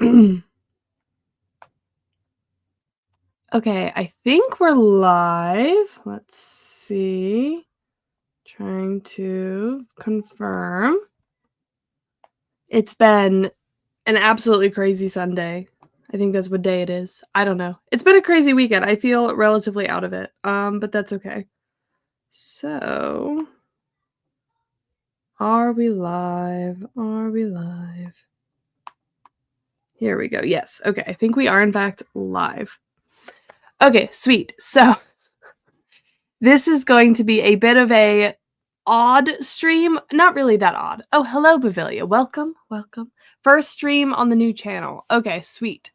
Okay, I think we're live. Let's see. Trying to confirm. It's been an absolutely crazy Sunday. I think that's what day it is. I don't know. It's been a crazy weekend. I feel relatively out of it. But that's okay. So, are we live? Are we live? Here we go. Yes. Okay. I think we are in fact live. Okay, sweet. So, this is going to be a bit of a odd stream. Not really that odd. Oh, hello, Bavilia. Welcome, welcome. First stream on the new channel. Okay, sweet.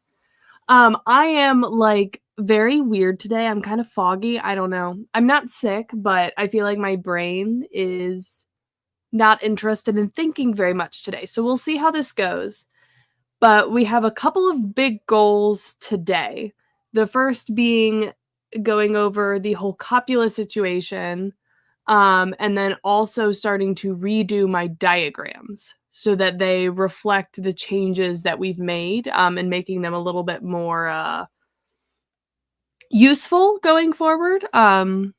I am like very weird today. I'm kind of foggy. I don't know. I'm not sick, but I feel like my brain is not interested in thinking very much today. So we'll see how this goes. But we have a couple of big goals today. The first being going over the whole copula situation, and then also starting to redo my diagrams so that they reflect the changes that we've made, and making them a little bit more useful going forward. Hello,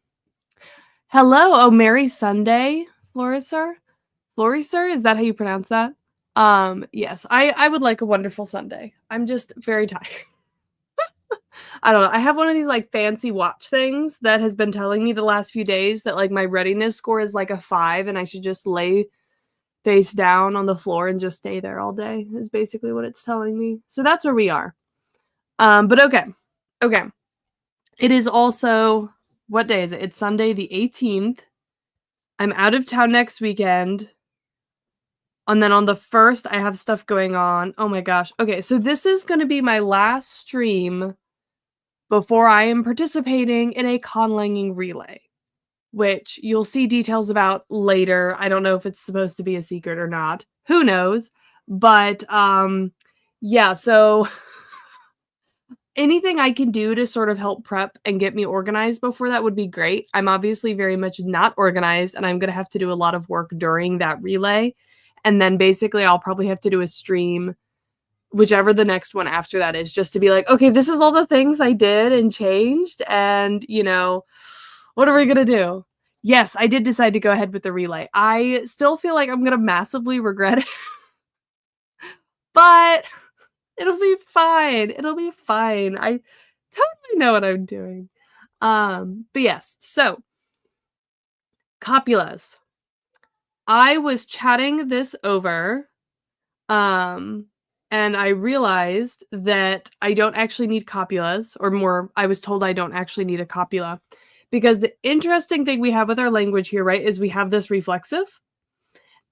oh Merry Sunday, Florisar. Florisar, is that how you pronounce that? Yes, I would like a wonderful Sunday. I'm just very tired. I don't know. I have one of these like fancy watch things that has been telling me the last few days that like my readiness score is like a 5 and I should just lay face down on the floor and just stay there all day is basically what it's telling me. So that's where we are. But okay. Okay. It is also, what day is it? It's Sunday the 18th. I'm out of town next weekend. And then on the 1st, I have stuff going on. Oh my gosh. Okay, so this is going to be my last stream before I am participating in a Conlanging relay, which you'll see details about later. I don't know if it's supposed to be a secret or not. Who knows? But yeah, so anything I can do to sort of help prep and get me organized before that would be great. I'm obviously very much not organized, and I'm going to have to do a lot of work during that relay. And then basically I'll probably have to do a stream, whichever the next one after that is, just to be like, okay, this is all the things I did and changed, and, you know, what are we going to do? Yes, I did decide to go ahead with the relay. I still feel like I'm going to massively regret it, but it'll be fine. It'll be fine. I totally know what I'm doing. But yes, so copulas. I was chatting this over, and I realized that I don't actually need copulas, or more, I was told I don't actually need a copula, because the interesting thing we have with our language here, right, is we have this reflexive,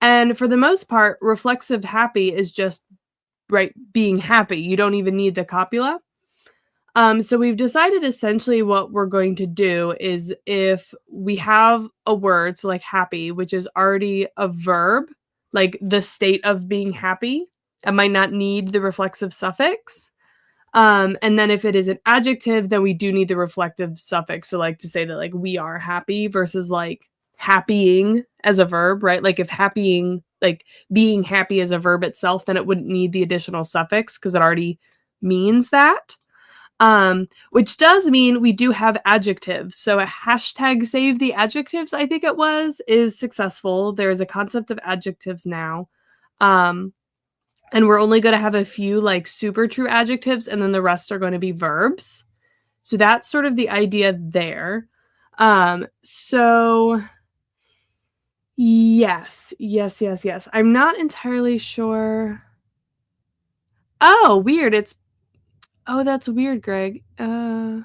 and for the most part, reflexive happy is just, right, being happy. You don't even need the copula. So we've decided essentially what we're going to do is if we have a word, so like happy, which is already a verb, like the state of being happy, it might not need the reflexive suffix. And then if it is an adjective, then we do need the reflective suffix. So like to say that like we are happy versus like happying as a verb, right? Like if happying, like being happy as a verb itself, then it wouldn't need the additional suffix because it already means that. Which does mean we do have adjectives. So a hashtag save the adjectives, I think it was, is successful. There is a concept of adjectives now. And we're only going to have a few like super true adjectives, and then the rest are going to be verbs. So that's sort of the idea there. So yes. I'm not entirely sure. Oh, weird. Oh, that's weird, Greg. I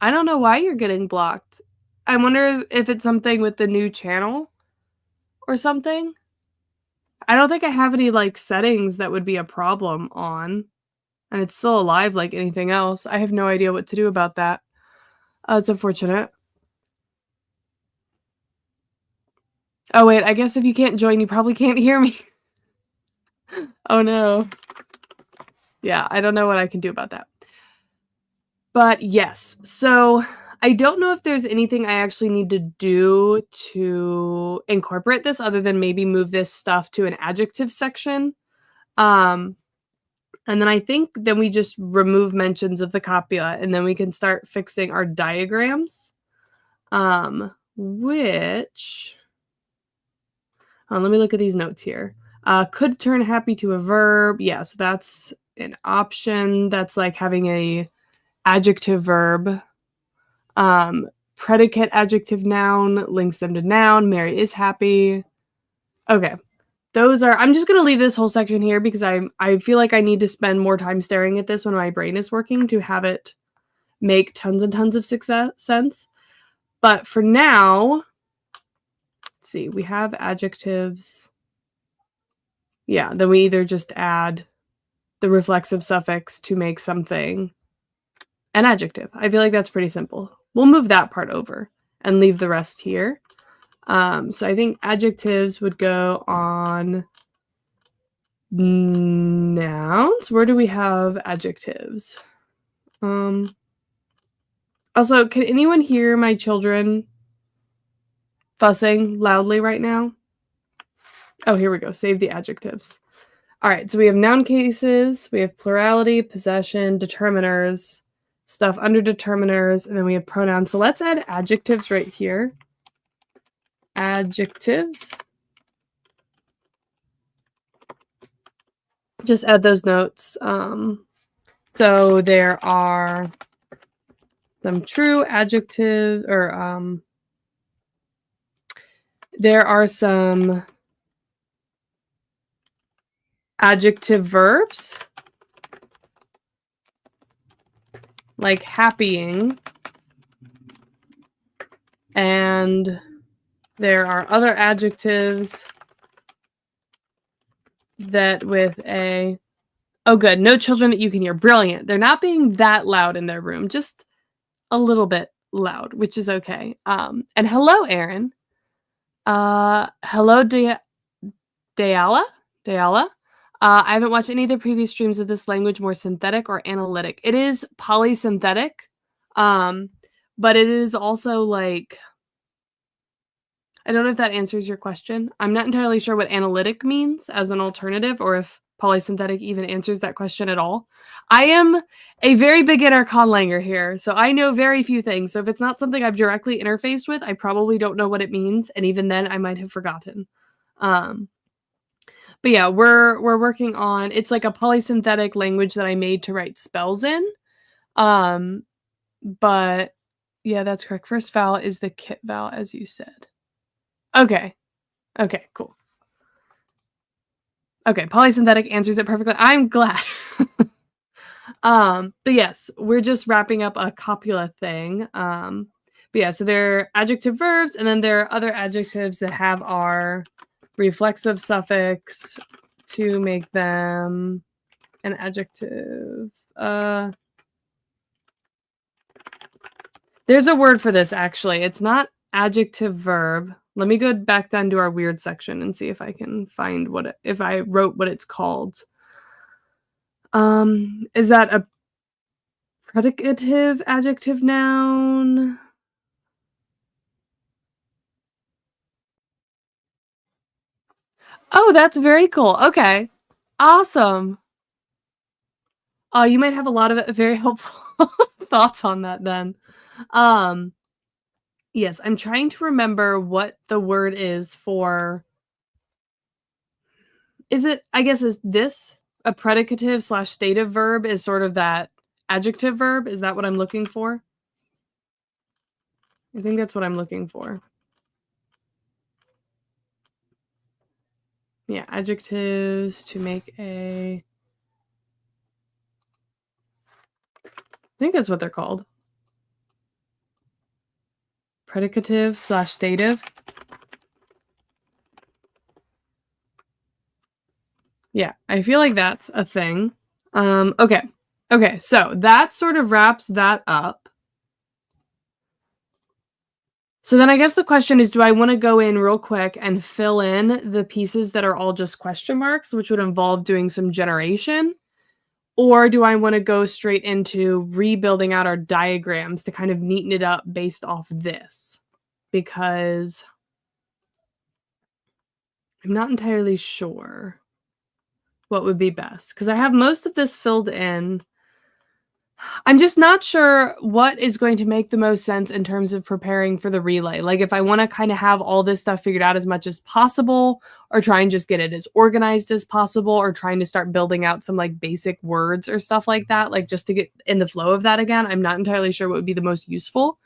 don't know why you're getting blocked. I wonder if it's something with the new channel or something. I don't think I have any like settings that would be a problem on, and it's still alive like anything else. I have no idea what to do about that. It's unfortunate. Oh wait, I guess if you can't join, you probably can't hear me. Oh no. Yeah, I don't know what I can do about that. But yes, so I don't know if there's anything I actually need to do to incorporate this other than maybe move this stuff to an adjective section. And then I think then we just remove mentions of the copula, and then we can start fixing our diagrams, which let me look at these notes here. Could turn happy to a verb. Yeah, so that's an option. That's like having a adjective verb. Predicate adjective noun links them to noun. Mary is happy. Okay. Those are I'm just going to leave this whole section here because I feel like I need to spend more time staring at this when my brain is working to have it make tons and tons of sense. But for now, let's see. We have adjectives. Yeah, then we either just add the reflexive suffix to make something an adjective. I feel like that's pretty simple. We'll move that part over and leave the rest here. So I think adjectives would go on nouns. Where do we have adjectives? Also, can anyone hear my children fussing loudly right now? Oh, here we go. Save the adjectives. All right, so we have noun cases, we have plurality, possession, determiners, stuff under determiners, and then we have pronouns. So let's add adjectives right here. Adjectives. Just add those notes. So there are some true adjectives, or there are some adjective verbs like happying, and there are other adjectives that with a oh good, no children that you can hear. Brilliant. They're not being that loud in their room, just a little bit loud, which is okay. And hello, Aaron. Hello, Dayala. I haven't watched any of the previous streams of this language more synthetic or analytic. It is polysynthetic, but it is also like, I don't know if that answers your question. I'm not entirely sure what analytic means as an alternative, or if polysynthetic even answers that question at all. I am a very beginner conlanger here, so I know very few things. So if it's not something I've directly interfaced with, I probably don't know what it means, and even then I might have forgotten. But yeah, we're working on, it's like a polysynthetic language that I made to write spells in. But yeah, that's correct. First vowel is the kit vowel, as you said. Okay, cool. Okay, polysynthetic answers it perfectly. I'm glad. But yes, we're just wrapping up a copula thing. But yeah, so they're adjective verbs, and then there are other adjectives that have our reflexive suffix to make them an adjective. There's a word for this, actually. It's not adjective verb. Let me go back down to our weird section and see if I can find if I wrote what it's called. Is that a predicative adjective noun? Oh, that's very cool. Okay. Awesome. Oh, you might have a lot of very helpful thoughts on that then. Yes, I'm trying to remember what the word is for. Is this a predicative / stative verb is sort of that adjective verb? Is that what I'm looking for? I think that's what I'm looking for. Yeah, adjectives to make a... I think that's what they're called. Predicative / stative. Yeah, I feel like that's a thing. Okay, so that sort of wraps that up. So then I guess the question is, do I want to go in real quick and fill in the pieces that are all just question marks, which would involve doing some generation? Or do I want to go straight into rebuilding out our diagrams to kind of neaten it up based off this? Because I'm not entirely sure. what would be best? Because I have most of this filled in. I'm just not sure what is going to make the most sense in terms of preparing for the relay. Like, if I wanna kinda have all this stuff figured out as much as possible, or try and just get it as organized as possible, or trying to start building out some, like, basic words or stuff like that, like, just to get in the flow of that again. I'm not entirely sure what would be the most useful.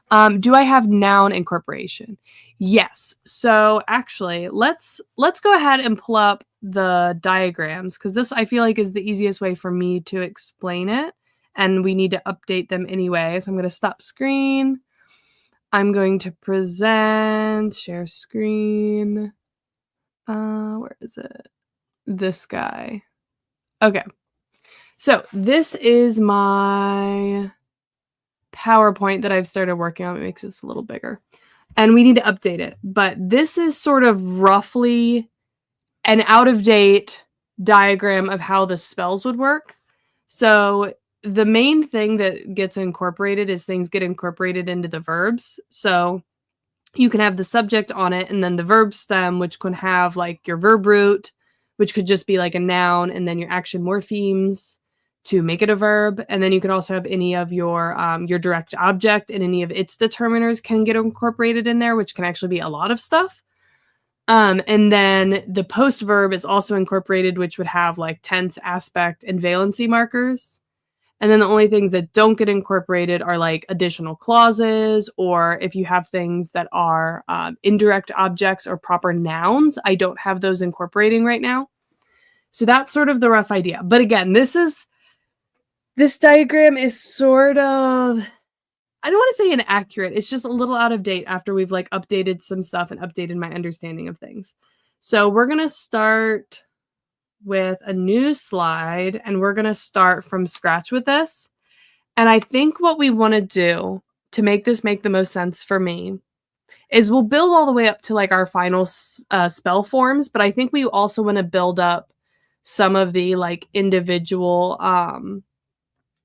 Do I have noun incorporation? Yes. So actually, let's go ahead and pull up the diagrams because this I feel like is the easiest way for me to explain it, and we need to update them anyway. So I'm going to stop screen. I'm going to present, share screen. Where is it? This guy. Okay. So this is my PowerPoint that I've started working on. It makes this a little bigger. And we need to update it. But this is sort of roughly an out-of-date diagram of how the spells would work. So the main thing that gets incorporated is things get incorporated into the verbs. So you can have the subject on it and then the verb stem, which can have like your verb root, which could just be like a noun, and then your action morphemes to make it a verb. And then you can also have any of your direct object and any of its determiners can get incorporated in there, which can actually be a lot of stuff. And then the post verb is also incorporated, which would have like tense, aspect, and valency markers. And then the only things that don't get incorporated are like additional clauses, or if you have things that are indirect objects or proper nouns. I don't have those incorporating right now. So that's sort of the rough idea. But again, this diagram is sort of, I don't want to say inaccurate. It's just a little out of date after we've like updated some stuff and updated my understanding of things. So we're going to start with a new slide and we're going to start from scratch with this. And I think what we want to do to make this make the most sense for me is we'll build all the way up to like our final spell forms, but I think we also want to build up some of the like individual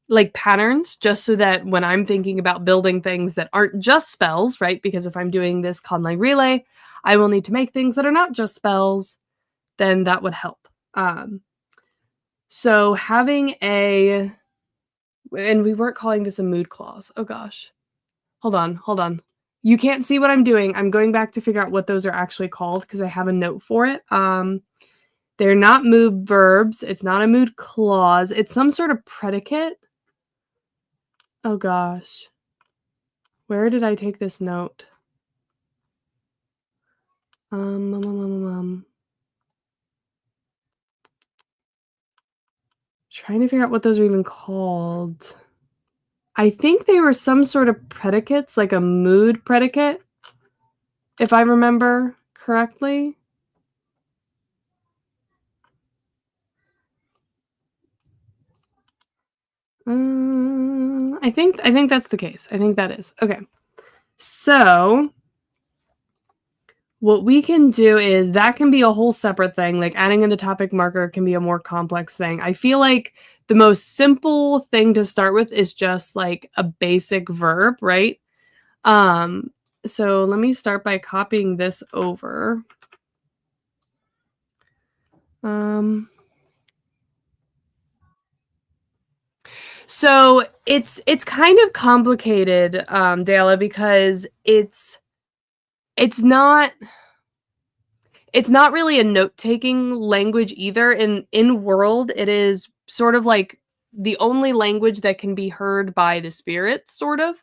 like patterns, just so that when I'm thinking about building things that aren't just spells, right? Because if I'm doing this Conlanging relay, I will need to make things that are not just spells, then that would help. So having and we weren't calling this a mood clause. Oh gosh. Hold on. You can't see what I'm doing. I'm going back to figure out what those are actually called because I have a note for it. They're not mood verbs. It's not a mood clause. It's some sort of predicate. Oh gosh. Where did I take this note? Trying to figure out what those are even called. I think they were some sort of predicates, like a mood predicate, if I remember correctly. I think that's the case. I think that is. Okay. So what we can do is that can be a whole separate thing. Like adding in the topic marker can be a more complex thing. I feel like the most simple thing to start with is just like a basic verb, right? So let me start by copying this over. So it's kind of complicated, Dayla, because it's not really a note-taking language either. In world, it is sort of like the only language that can be heard by the spirits, sort of.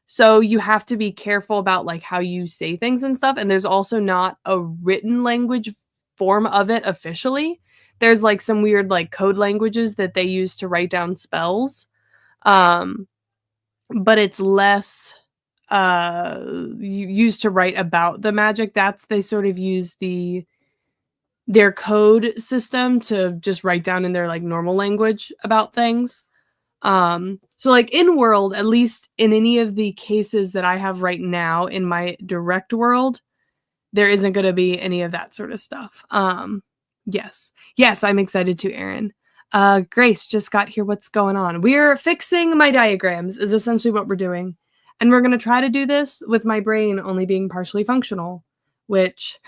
So you have to be careful about like how you say things and stuff. And there's also not a written language form of it officially. There's like some weird like code languages that they use to write down spells. But it's less used to write about the magic. They sort of use their code system to just write down in their like normal language about things. So like in world, at least in any of the cases that I have right now in my direct world, there isn't going to be any of that sort of stuff. Yes, I'm excited too, Erin. Grace just got here. What's going on? We're fixing my diagrams is essentially what we're doing. And we're going to try to do this with my brain only being partially functional, which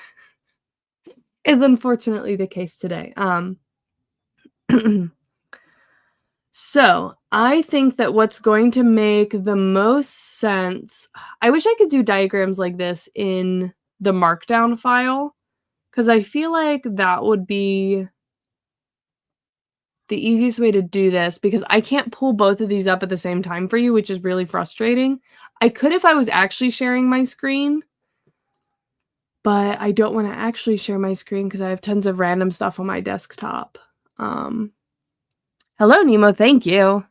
is unfortunately the case today. So, I think that what's going to make the most sense, I wish I could do diagrams like this in the markdown file, because I feel like that would be the easiest way to do this, because I can't pull both of these up at the same time for you, which is really frustrating. I could if I was actually sharing my screen, but I don't wanna actually share my screen because I have tons of random stuff on my desktop. Um, Hello, Nemo, thank you.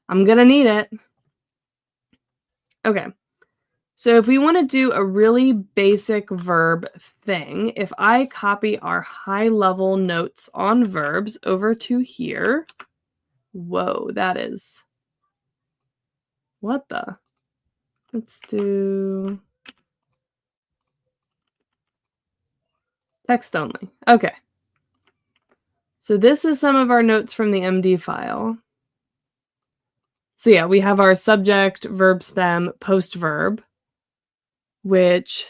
I'm gonna need it. Okay. So if we wanna do a really basic verb thing, if I copy our high-level notes on verbs over to here. Whoa, that is what the? Let's do text only. Okay. So this is some of our notes from the MD file. So yeah, we have our subject, verb stem, post verb, which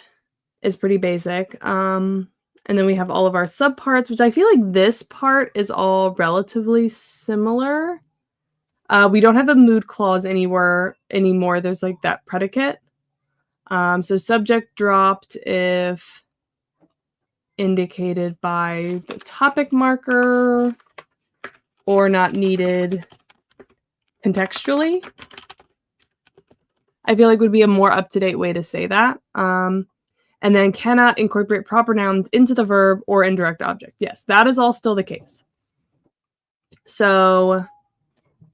is pretty basic. And then we have all of our subparts, which I feel like this part is all relatively similar. We don't have a mood clause anymore. There's like that predicate. So subject dropped if indicated by the topic marker or not needed contextually. I feel like would be a more up-to-date way to say that. And then cannot incorporate proper nouns into the verb or indirect object. Yes, that is all still the case. So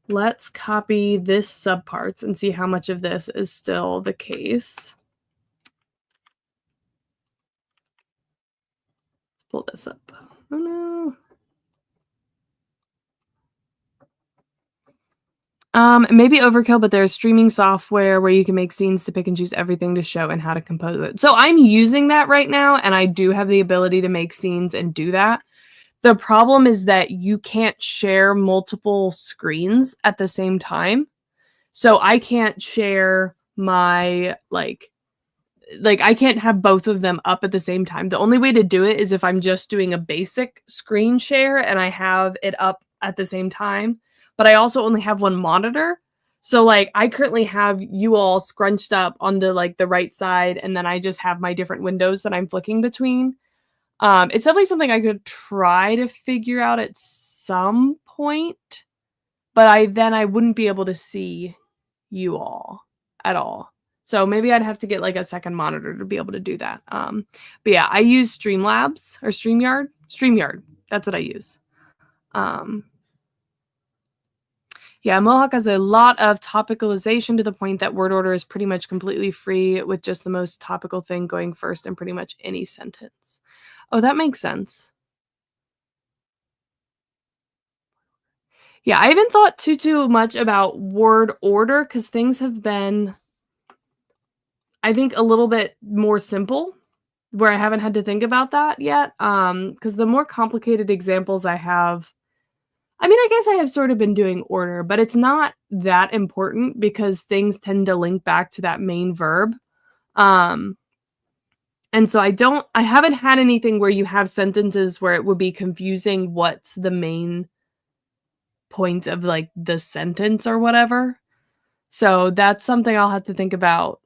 let's copy this subparts and see how much of this is still the case. Let's pull this up. Oh no. Maybe overkill, but there's streaming software where you can make scenes to pick and choose everything to show and how to compose it. So I'm using that right now, and I do have the ability to make scenes and do that. The problem is that you can't share multiple screens at the same time. So I can't share my, like I can't have both of them up at the same time. The only way to do it is if I'm just doing a basic screen share and I have it up at the same time, but I also only have one monitor. So like I currently have you all scrunched up on the like the right side, and then I just have my different windows that I'm flicking between. It's definitely something I could try to figure out at some point, but I wouldn't be able to see you all at all. So maybe I'd have to get like a second monitor to be able to do that. But yeah, I use Streamlabs or StreamYard. StreamYard. That's what I use. Yeah, Mohawk has a lot of topicalization to the point that word order is pretty much completely free with just the most topical thing going first in pretty much any sentence. Oh, that makes sense. Yeah, I haven't thought too much about word order because things have been, I think, a little bit more simple where I haven't had to think about that yet. Because the more complicated examples I have, I mean, I guess I have sort of been doing order, but it's not that important because things tend to link back to that main verb. And so I haven't had anything where you have sentences where it would be confusing what's the main point of like the sentence or whatever. So that's something I'll have to think about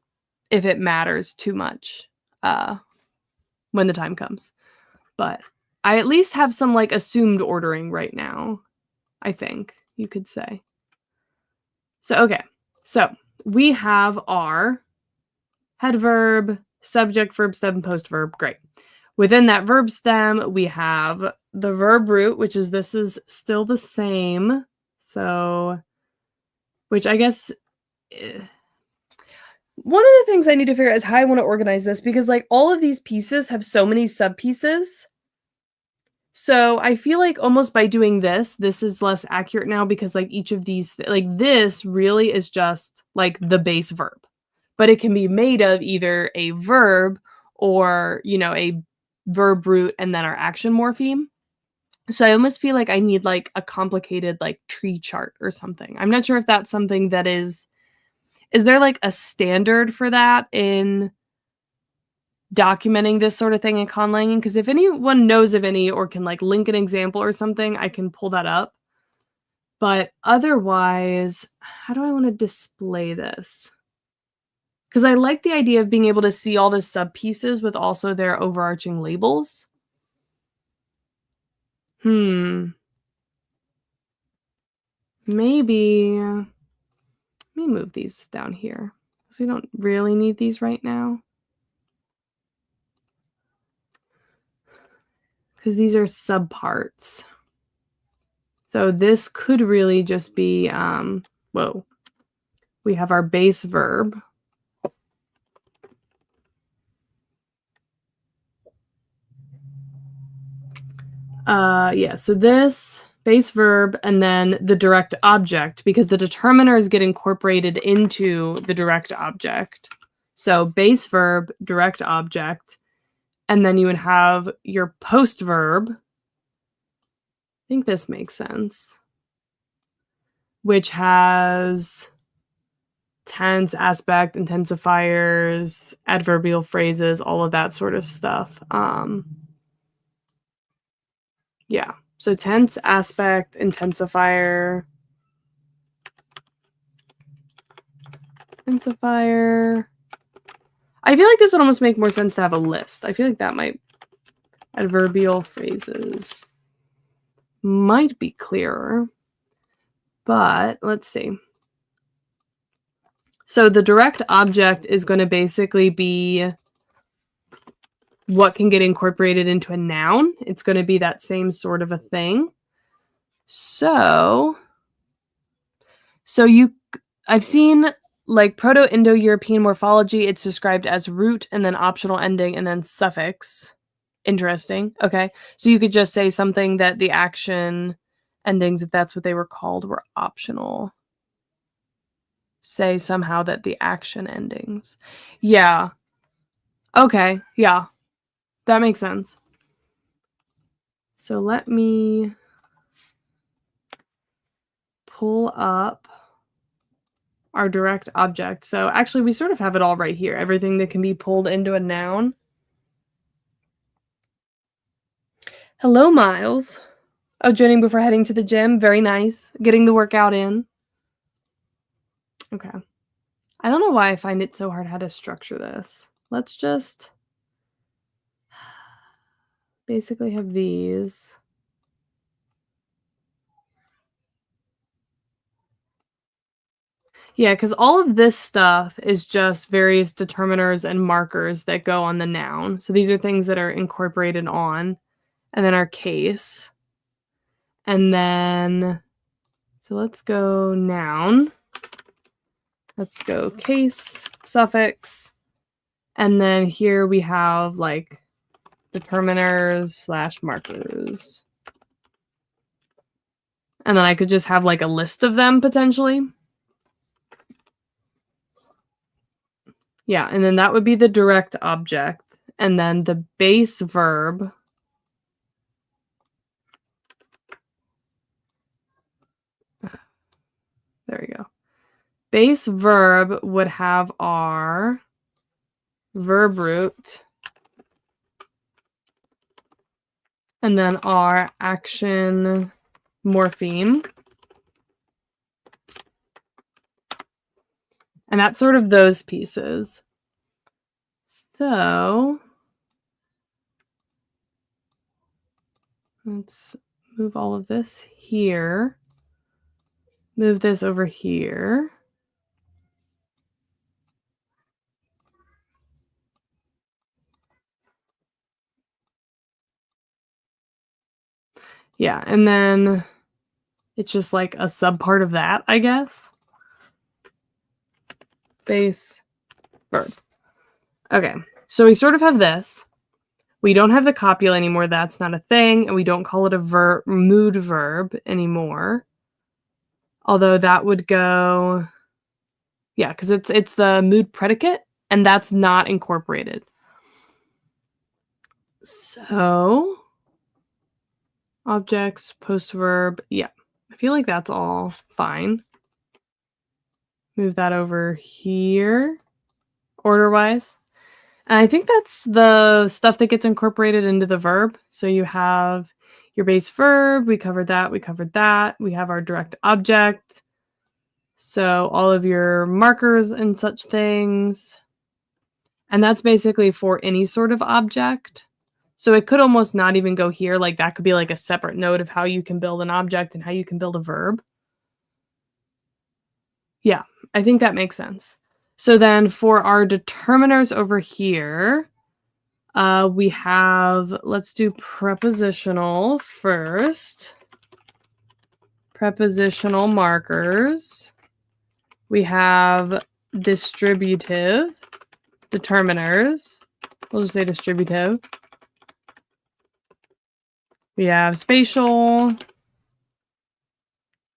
if it matters too much when the time comes. But I at least have some like assumed ordering right now, I think you could say. So, okay. So we have our head verb, subject, verb stem, post verb. Great. Within that verb stem, we have the verb root, which is this is still the same. So, which I guess one of the things I need to figure out is how I want to organize this because like all of these pieces have so many sub pieces. So I feel like almost by doing this is less accurate now because like each of these, like this really is just like the base verb, but it can be made of either a verb or, you know, a verb root and then our action morpheme. So I almost feel like I need like a complicated like tree chart or something. I'm not sure if that's something that is there like a standard for that in documenting this sort of thing in Conlanging? Because if anyone knows of any or can like link an example or something, I can pull that up. But otherwise, how do I want to display this? Because I like the idea of being able to see all the sub pieces with also their overarching labels. Maybe let me move these down here because we don't really need these right now. Because these are subparts. So this could really just be, whoa. We have our base verb. Yeah, so this base verb and then the direct object, because the determiners get incorporated into the direct object. So base verb, direct object, and then you would have your post verb. I think this makes sense. Which has tense, aspect, intensifiers, adverbial phrases, all of that sort of stuff. Yeah. So tense, aspect, intensifier. I feel like this would almost make more sense to have a list. I feel like that might, adverbial phrases might be clearer. But let's see. So the direct object is going to basically be what can get incorporated into a noun. It's going to be that same sort of a thing. So I've seen like Proto-Indo-European morphology, it's described as root and then optional ending and then suffix. Interesting. Okay. So you could just say something that the action endings, if that's what they were called, were optional. Say somehow that the action endings. Yeah. Okay. Yeah. That makes sense. So let me pull up our direct object. So actually we sort of have it all right here. Everything that can be pulled into a noun. Hello, Miles. Oh, joining before heading to the gym. Very nice. Getting the workout in. Okay. I don't know why I find it so hard how to structure this. Let's just basically have these. Yeah, because all of this stuff is just various determiners and markers that go on the noun. So these are things that are incorporated on, and then our case. And then, so let's go noun. Let's go case, suffix. And then here we have like determiners / markers. And then I could just have like a list of them potentially. Yeah, and then that would be the direct object. And then the base verb. There we go. Base verb would have our verb root. And then our action morpheme. And that's sort of those pieces. So let's move all of this here. Move this over here. Yeah, and then it's just like a subpart of that, I guess. Base verb. Okay, so we sort of have this. We don't have the copula anymore. That's not a thing. And we don't call it a mood verb anymore. Although that would go, yeah, because it's the mood predicate, and that's not incorporated. So, objects, post verb, yeah. I feel like that's all fine. Move that over here, order-wise. And I think that's the stuff that gets incorporated into the verb. So you have your base verb, we covered that, we covered that. We have our direct object. So all of your markers and such things. And that's basically for any sort of object. So it could almost not even go here. Like that could be like a separate note of how you can build an object and how you can build a verb. Yeah, I think that makes sense. So then for our determiners over here, we have, let's do prepositional first. Prepositional markers. We have distributive determiners. We'll just say distributive. We have spatial.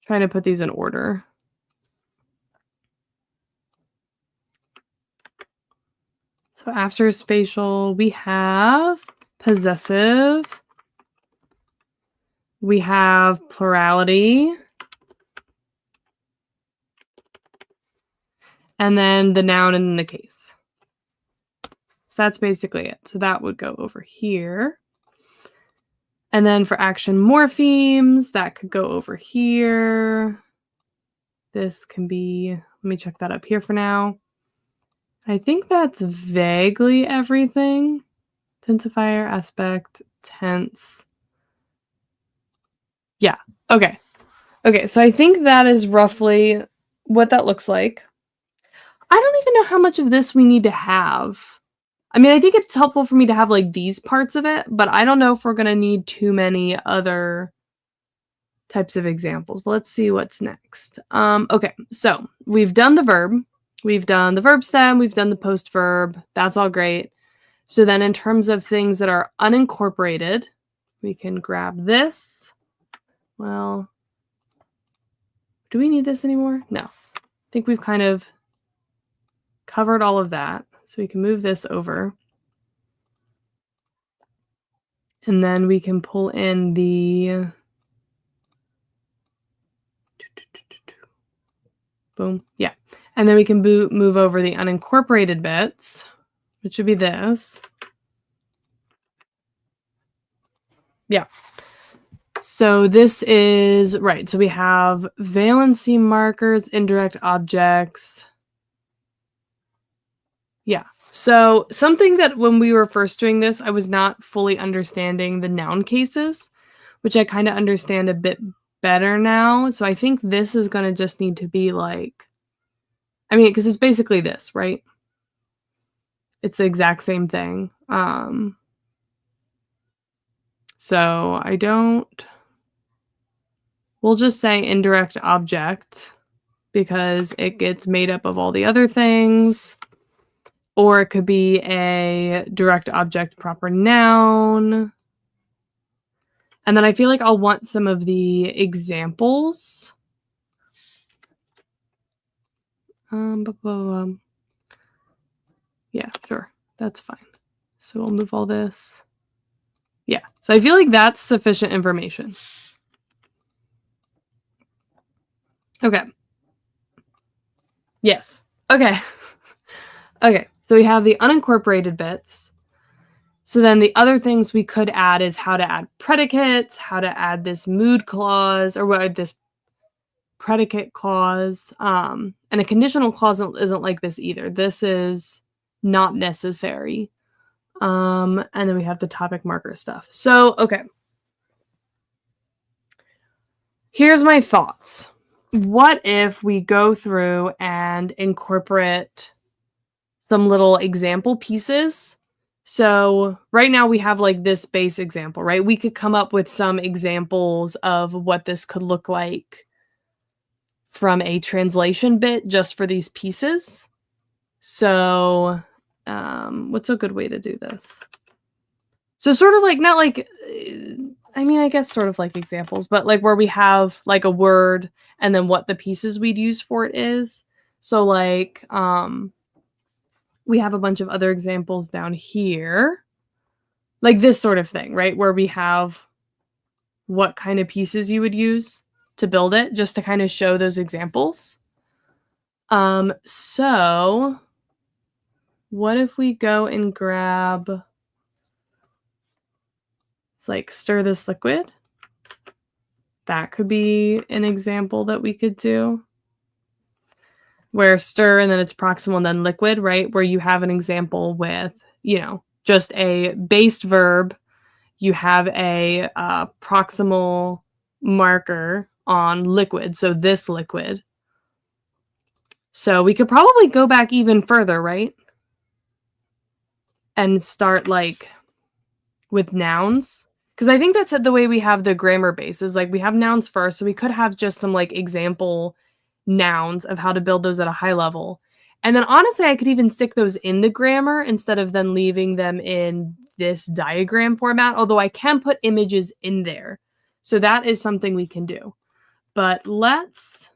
Trying to put these in order. So after spatial, we have possessive. We have plurality. And then the noun and the case. So that's basically it. So that would go over here. And then for action morphemes, that could go over here. This can be, let me check that up here for now. I think that's vaguely everything. Tensifier, aspect, tense. Yeah, okay. Okay, so I think that is roughly what that looks like. I don't even know how much of this we need to have. I mean, I think it's helpful for me to have like these parts of it, but I don't know if we're going to need too many other types of examples. But let's see what's next. Okay, so we've done the verb. We've done the verb stem. We've done the post verb. That's all great. So then in terms of things that are unincorporated, we can grab this. Well, do we need this anymore? No. I think we've kind of covered all of that. So we can move this over. And then we can pull in the boom. Yeah. And then we can move over the unincorporated bits, which should be this. Yeah. So this is, right. So we have valency markers, indirect objects. Yeah. So something that when we were first doing this, I was not fully understanding the noun cases, which I kind of understand a bit better now. So I think this is going to just need to be like, I mean, because it's basically this, right? It's the exact same thing. So I don't, we'll just say indirect object because it gets made up of all the other things. Or it could be a direct object proper noun. And then I feel like I'll want some of the examples. Yeah, sure. That's fine. So we'll move all this. Yeah. So I feel like that's sufficient information. Okay. Yes. Okay. Okay. So we have the unincorporated bits. So then the other things we could add is how to add predicates, how to add this mood clause, or what this predicate clause. And a conditional clause isn't like this either. This is not necessary. And then we have the topic marker stuff. So, okay. Here's my thoughts. What if we go through and incorporate some little example pieces? So right now we have like this base example, right? We could come up with some examples of what this could look like from a translation bit just for these pieces. So what's a good way to do this? So sort of like, not like, I mean, I guess sort of like examples, but like where we have like a word and then what the pieces we'd use for it is. So like, we have a bunch of other examples down here, like this sort of thing, right? Where we have what kind of pieces you would use to build it, just to kind of show those examples. So what if we go and grab, it's like stir this liquid. That could be an example that we could do. Where stir and then it's proximal and then liquid, right? Where you have an example with, just a based verb. You have a proximal marker on liquid, so this liquid. So we could probably go back even further, right? And start like with nouns. Because I think that's the way we have the grammar base is like we have nouns first. So we could have just some like example nouns of how to build those at a high level. And then honestly, I could even stick those in the grammar instead of then leaving them in this diagram format, although I can put images in there. So that is something we can do. But let's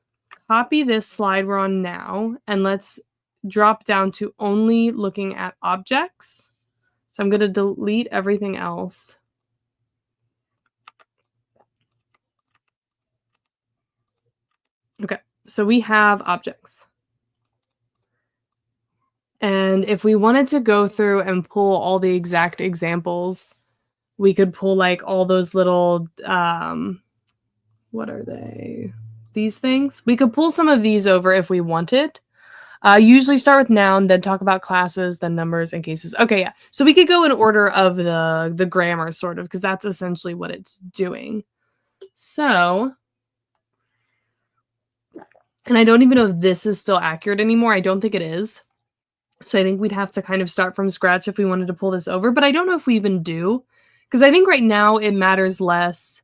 copy this slide we're on now, and let's drop down to only looking at objects. So I'm going to delete everything else. Okay, so we have objects. And if we wanted to go through and pull all the exact examples, we could pull like all those little, what are they? These things? We could pull some of these over if we wanted. Usually start with noun, then talk about classes, then numbers and cases. Okay, yeah. So we could go in order of the grammar, sort of, because that's essentially what it's doing. So, and I don't even know if this is still accurate anymore. I don't think it is. So I think we'd have to kind of start from scratch if we wanted to pull this over. But I don't know if we even do. Because I think right now it matters less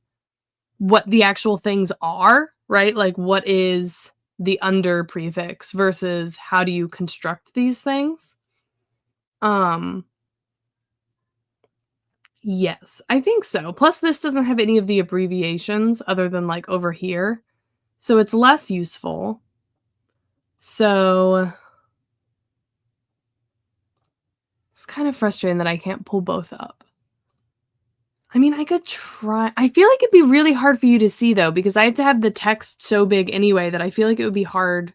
what the actual things are, right? Like what is the under prefix versus how do you construct these things? Yes, I think so. Plus this doesn't have any of the abbreviations other than like over here. So it's less useful. So it's kind of frustrating that I can't pull both up. I mean, I could try. I feel like it'd be really hard for you to see though, because I have to have the text so big anyway that I feel like it would be hard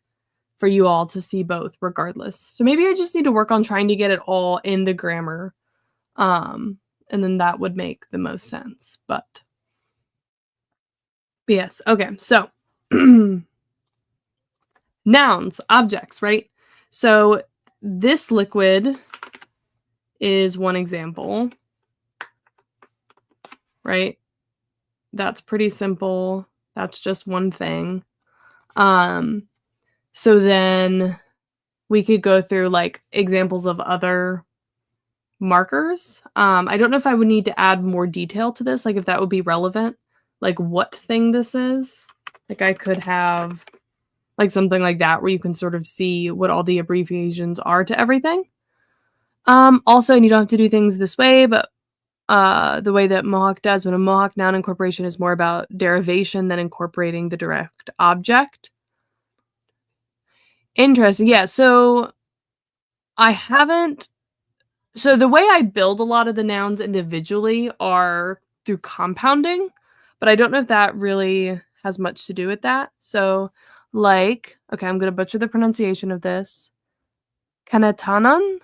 for you all to see both regardless. So maybe I just need to work on trying to get it all in the grammar. And then that would make the most sense. But yes, okay. So nouns, objects, right? So this liquid is one example, right? That's pretty simple. That's just one thing. So then we could go through like examples of other markers. I don't know if I would need to add more detail to this, like if that would be relevant, like what thing this is. Like I could have like something like that where you can sort of see what all the abbreviations are to everything. Also, and you don't have to do things this way, but the way that Mohawk does, when a Mohawk noun incorporation is more about derivation than incorporating the direct object. Interesting. Yeah, so I haven't. So the way I build a lot of the nouns individually are through compounding, but I don't know if that really has much to do with that. So like, okay, I'm going to butcher the pronunciation of this. Kanatanan?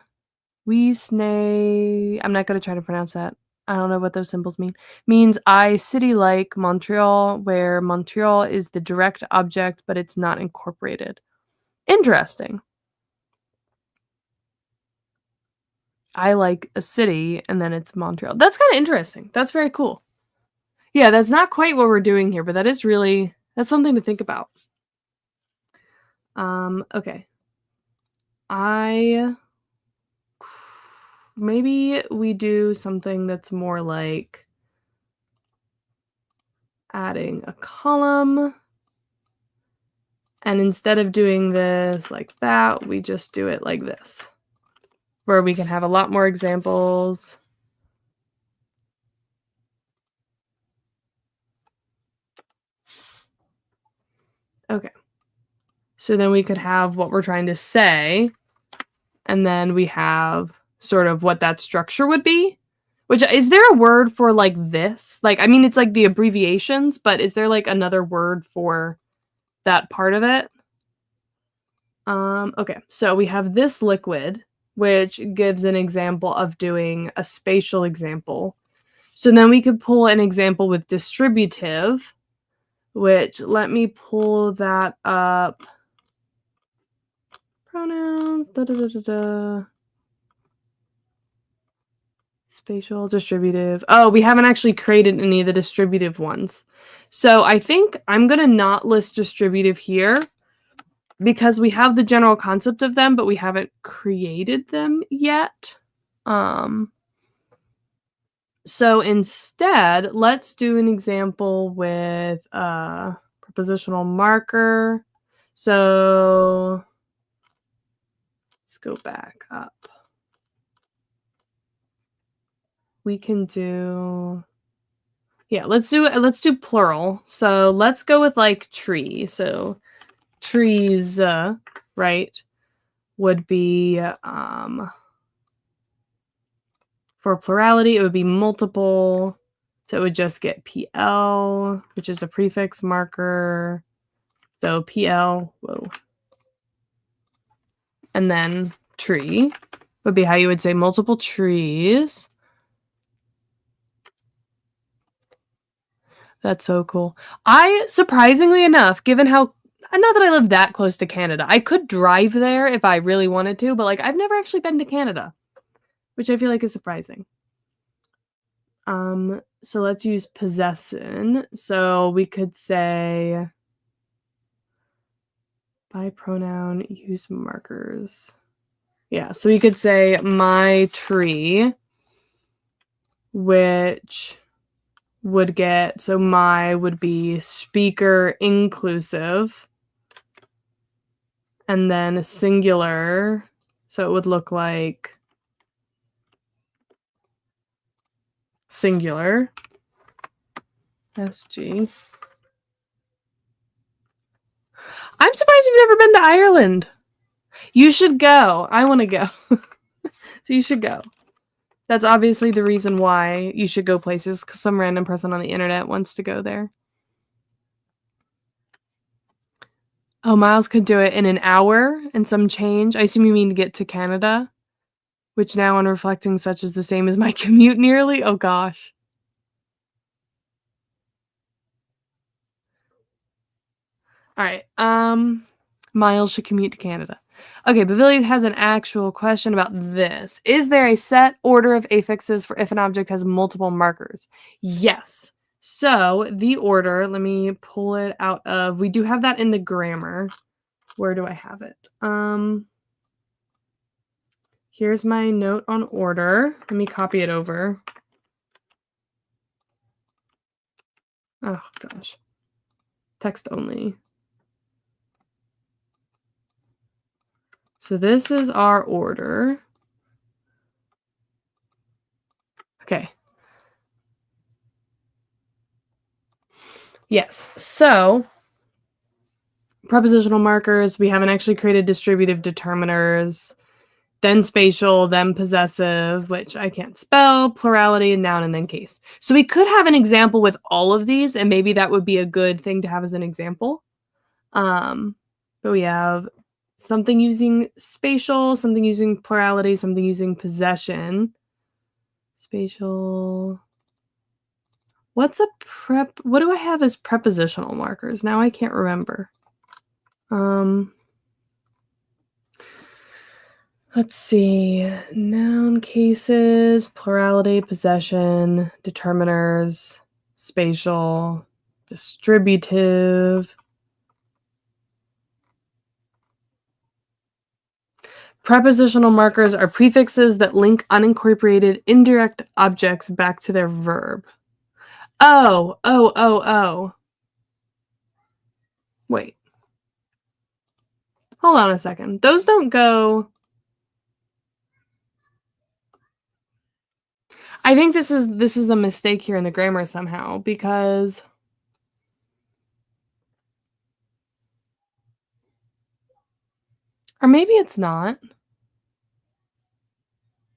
Wiesne. I'm not going to try to pronounce that. I don't know what those symbols mean. Means I city like Montreal, where Montreal is the direct object, but it's not incorporated. Interesting. I like a city, and then it's Montreal. That's kind of interesting. That's very cool. Yeah, that's not quite what we're doing here, but that is really, that's something to think about. Okay. Maybe we do something that's more like adding a column. And instead of doing this like that, we just do it like this, where we can have a lot more examples. Okay. So then we could have what we're trying to say, and then we have sort of what that structure would be. Which, is there a word for like this? Like, I mean, it's like the abbreviations, but is there like another word for that part of it? Okay, so we have this liquid, which gives an example of doing a spatial example. So then we could pull an example with distributive, which let me pull that up. Pronouns, spatial, distributive. Oh, we haven't actually created any of the distributive ones. So I think I'm going to not list distributive here because we have the general concept of them, but we haven't created them yet. So instead, let's do an example with prepositional marker. So let's go back up. We can do, yeah, let's do plural. So let's go with like tree. So trees, right, would be for plurality, it would be multiple. So it would just get PL, which is a prefix marker. So PL, whoa. And then tree would be how you would say multiple trees. That's so cool. Surprisingly enough, given how, not that I live that close to Canada, I could drive there if I really wanted to, but like I've never actually been to Canada, which I feel like is surprising. So let's use possession. So we could say by pronoun, use markers. Yeah, so we could say my tree, which would get, so my would be speaker inclusive, and then singular, so it would look like singular, SG. I'm surprised you've never been to Ireland. You should go. I want to go. So you should go. That's obviously the reason why you should go places, because some random person on the internet wants to go there. Oh, Miles could do it in an hour and some change. I assume you mean to get to Canada, which now on reflecting such is the same as my commute nearly. Oh gosh. All right. Miles should commute to Canada. Okay, Bavili has an actual question about this. Is there a set order of affixes for if an object has multiple markers? Yes. So the order, let me pull it out of, we do have that in the grammar. Where do I have it? Here's my note on order. Let me copy it over. Oh gosh. Text only. So this is our order. Okay. Yes. So prepositional markers, we haven't actually created distributive determiners, then spatial, then possessive, which I can't spell, plurality, noun, and then case. So we could have an example with all of these, and maybe that would be a good thing to have as an example. But we have something using spatial, something using plurality, something using possession. Spatial. What's a prep? What do I have as prepositional markers? Now I can't remember. Let's see. Noun cases, plurality, possession, determiners, spatial, distributive. Prepositional markers are prefixes that link unincorporated indirect objects back to their verb. Oh. Wait. Hold on a second. Those don't go. I think this is a mistake here in the grammar somehow, because or maybe it's not.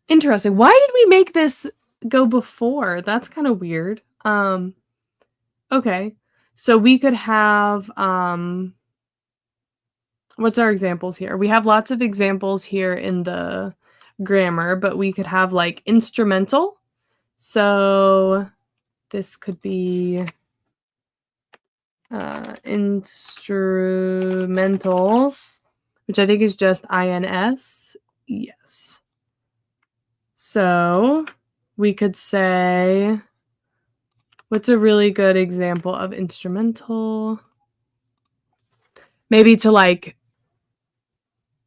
Interesting. Why did we make this go before? That's kind of weird. Okay. So we could have what's our examples here? We have lots of examples here in the grammar, but we could have like instrumental. So this could be Instrumental, which I think is just INS. Yes. So we could say, what's a really good example of instrumental? Maybe to like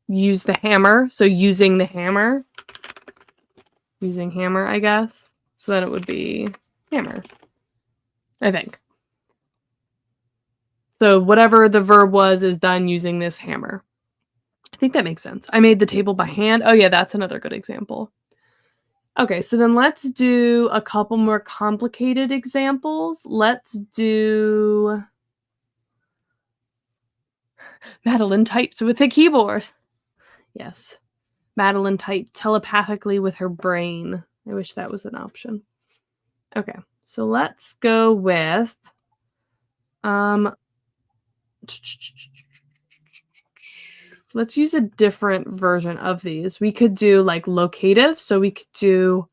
use the hammer. So using the hammer. Using hammer, I guess. So then it would be hammer, I think. So whatever the verb was is done using this hammer. I think that makes sense. I made the table by hand. Oh yeah, that's another good example. Okay, so then let's do a couple more complicated examples. Let's do Madeline types with a keyboard. Yes. Madeline typed telepathically with her brain. I wish that was an option. Okay, so let's go with let's use a different version of these. We could do like locative, so we could do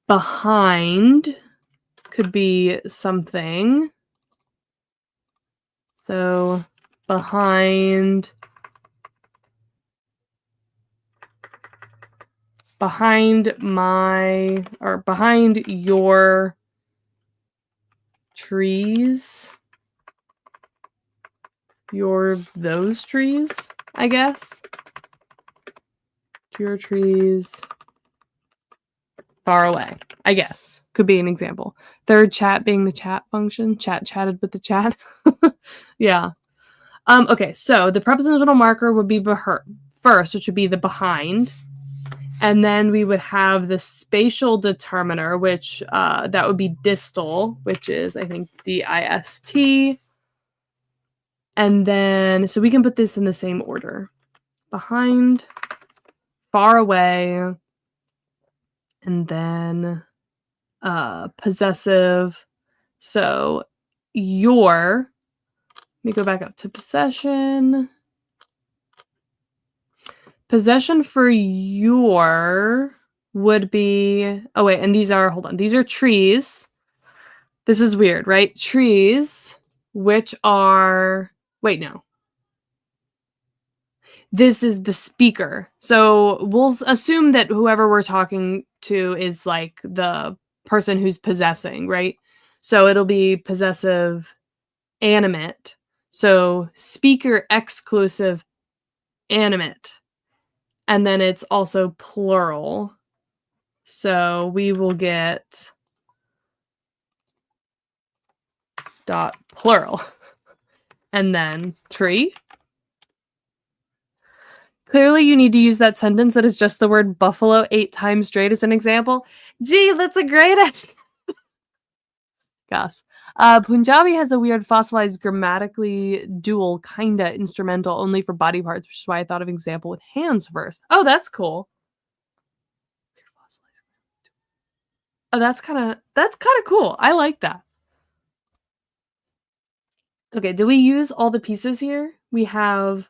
behind could be something. So behind my or behind your trees. Those trees, I guess. Your trees far away, I guess. Could be an example. Third chat being the chat function. Chatted with the chat. Yeah. Okay, so the prepositional marker would be first, which would be the behind. And then we would have the spatial determiner, which that would be distal, which is, I think, DIST. And then, so we can put this in the same order. Behind, far away, and then possessive. So let me go back up to possession. Possession for your would be, oh wait, and these are trees. This is weird, right? Trees, which are, wait, no. This is the speaker. So we'll assume that whoever we're talking to is like the person who's possessing, right? So it'll be possessive animate. So speaker exclusive animate. And then it's also plural. So we will get dot plural. And then tree. Clearly, you need to use that sentence that is just the word buffalo 8 times straight as an example. Gee, that's a great idea. Gosh. Punjabi has a weird fossilized grammatically dual kinda instrumental only for body parts, which is why I thought of example with hands first. Oh, that's cool. Oh, that's kind of cool. I like that. Okay, do we use all the pieces here? We have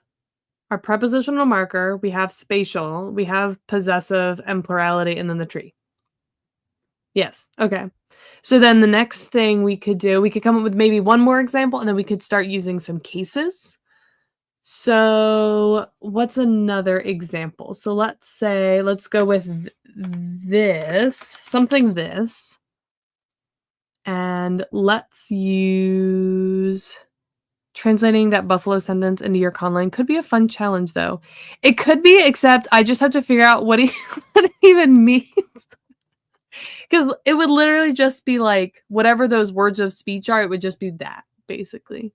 our prepositional marker, we have spatial, we have possessive and plurality, and then the tree. Yes. Okay. So then the next thing we could do, we could come up with maybe one more example, and then we could start using some cases. So what's another example? So let's go with something this, and let's use translating that buffalo sentence into your Conlang could be a fun challenge, though. It could be, except I just have to figure out what it even means. Because it would literally just be like whatever those words of speech are, it would just be that, basically.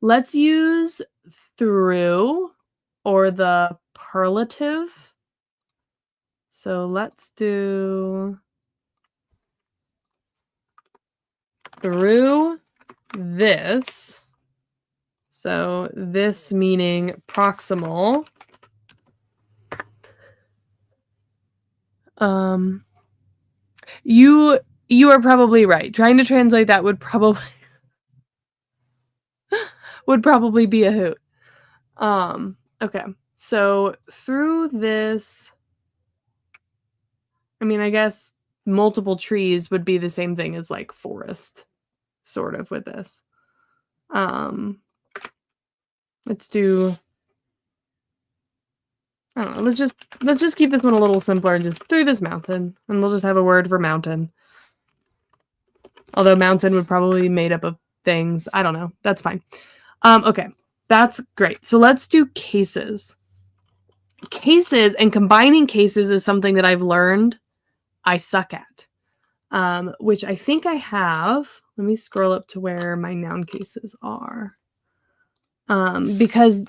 Let's use through or the perlative. So let's do through this. So this meaning proximal. You are probably right. Trying to translate that would probably be a hoot. Okay. So through this, I mean, I guess multiple trees would be the same thing as like forest. sort of with this. Let's do, I don't know, let's just keep this one a little simpler and just through this mountain, and we'll just have a word for mountain. Although mountain would probably be made up of things. I don't know. That's fine. Okay, that's great. So let's do cases. Cases and combining cases is something that I've learned I suck at, which I think I have. Let me scroll up to where my noun cases are. Because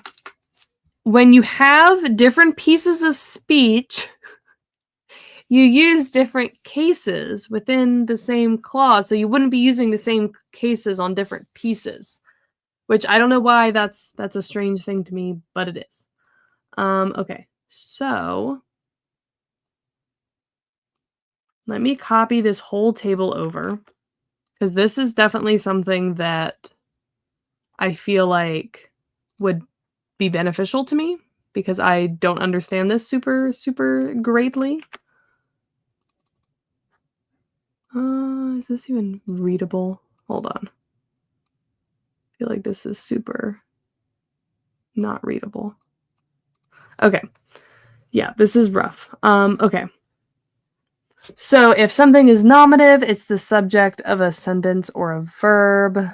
when you have different pieces of speech, you use different cases within the same clause. So you wouldn't be using the same cases on different pieces, which I don't know why that's a strange thing to me, but it is. Okay, so let me copy this whole table over, because this is definitely something that I feel like would be beneficial to me, because I don't understand this super, super greatly. Is this even readable? Hold on. I feel like this is super not readable. Okay. Yeah, this is rough. Okay. So if something is nominative, it's the subject of a sentence or a verb.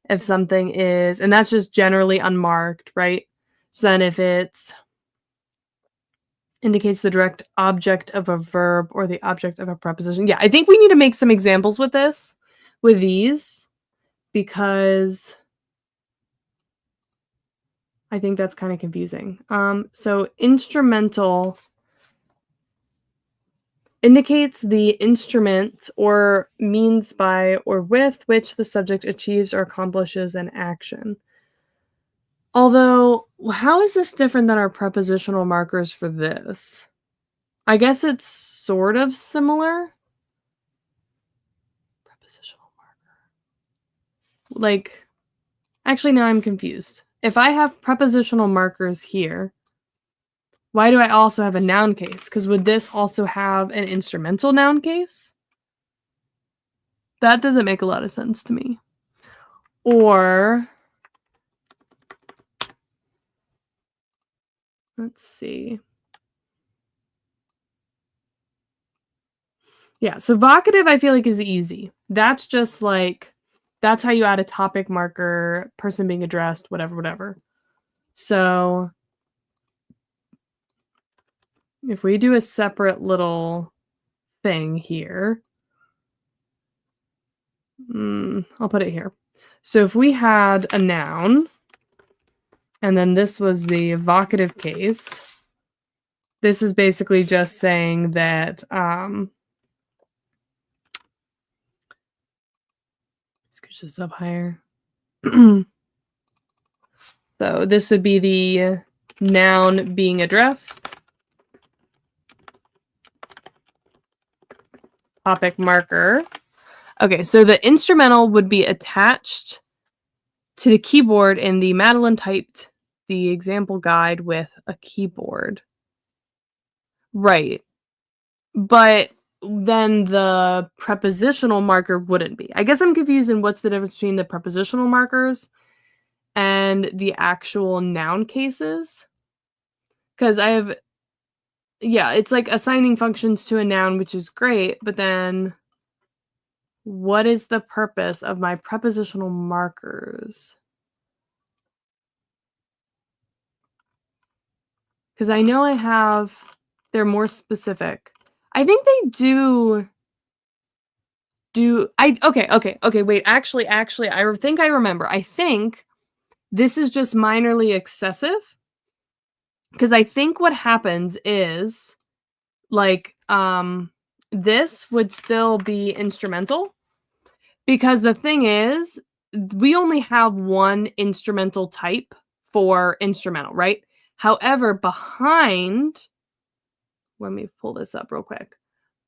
If something is, and that's just generally unmarked, right? So then if it's indicates the direct object of a verb or the object of a preposition. Yeah, I think we need to make some examples with this, with these, because I think that's kind of confusing. So instrumental indicates the instrument or means by or with which the subject achieves or accomplishes an action. Although, how is this different than our prepositional markers for this? I guess it's sort of similar. Prepositional marker. Like, actually, now I'm confused. If I have prepositional markers here, why do I also have a noun case? Because would this also have an instrumental noun case? That doesn't make a lot of sense to me. Or, let's see. Yeah, so vocative I feel like is easy. That's just like, that's how you add a topic marker, person being addressed, whatever, whatever. So if we do a separate little thing here, I'll put it here. So if we had a noun, and then this was the vocative case, this is basically just saying that, scooch this up higher. So this would be the noun being addressed. Topic marker. Okay, so the instrumental would be attached to the keyboard, and the Madeline typed the example guide with a keyboard. Right. But then the prepositional marker wouldn't be. I guess I'm confused in what's the difference between the prepositional markers and the actual noun cases. Because I have, yeah, it's like assigning functions to a noun, which is great, but then what is the purpose of my prepositional markers? Because I know I have, they're more specific. I think they do, okay, wait, actually, I think I remember. I think this is just minorly excessive, because I think what happens is, like, this would still be instrumental, because the thing is, we only have one instrumental type for instrumental, right? However, behind, let me pull this up real quick.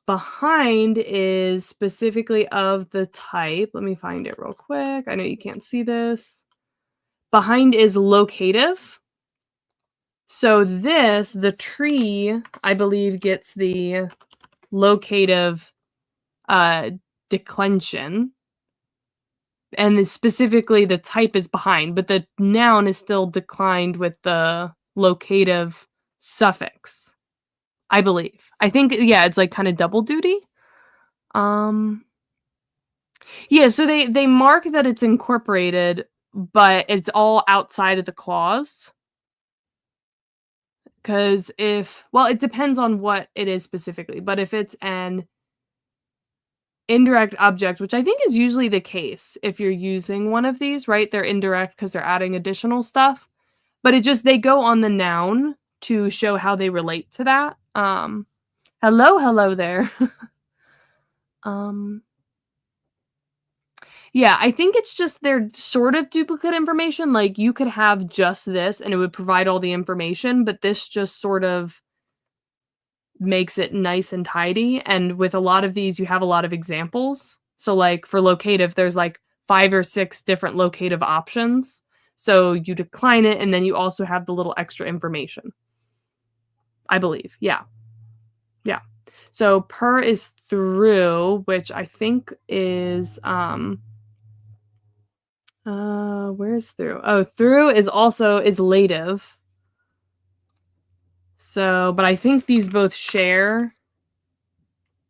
Behind is specifically of the type. Let me find it real quick. I know you can't see this. Behind is locative. So this, the tree, I believe, gets the locative declension. and specifically the type is behind, but the noun is still declined with the locative suffix, I believe. I think, yeah, it's like kind of double duty. Um, yeah, so they mark that it's incorporated, but it's all outside of the clause. Because if, well, it depends on what it is specifically, but if it's an indirect object, which I think is usually the case if you're using one of these, right? They're indirect because they're adding additional stuff, but it just they go on the noun to show how they relate to that. Hello there. um, yeah, I think it's just they're sort of duplicate information. Like you could have just this and it would provide all the information, but this just sort of makes it nice and tidy, and with a lot of these, you have a lot of examples. So, like, for locative, there's, like, 5 or 6 different locative options. So you decline it, and then you also have the little extra information, I believe. Yeah. Yeah. So per is through, which I think is, where's through? Oh, through is also is lative. So, but I think these both share.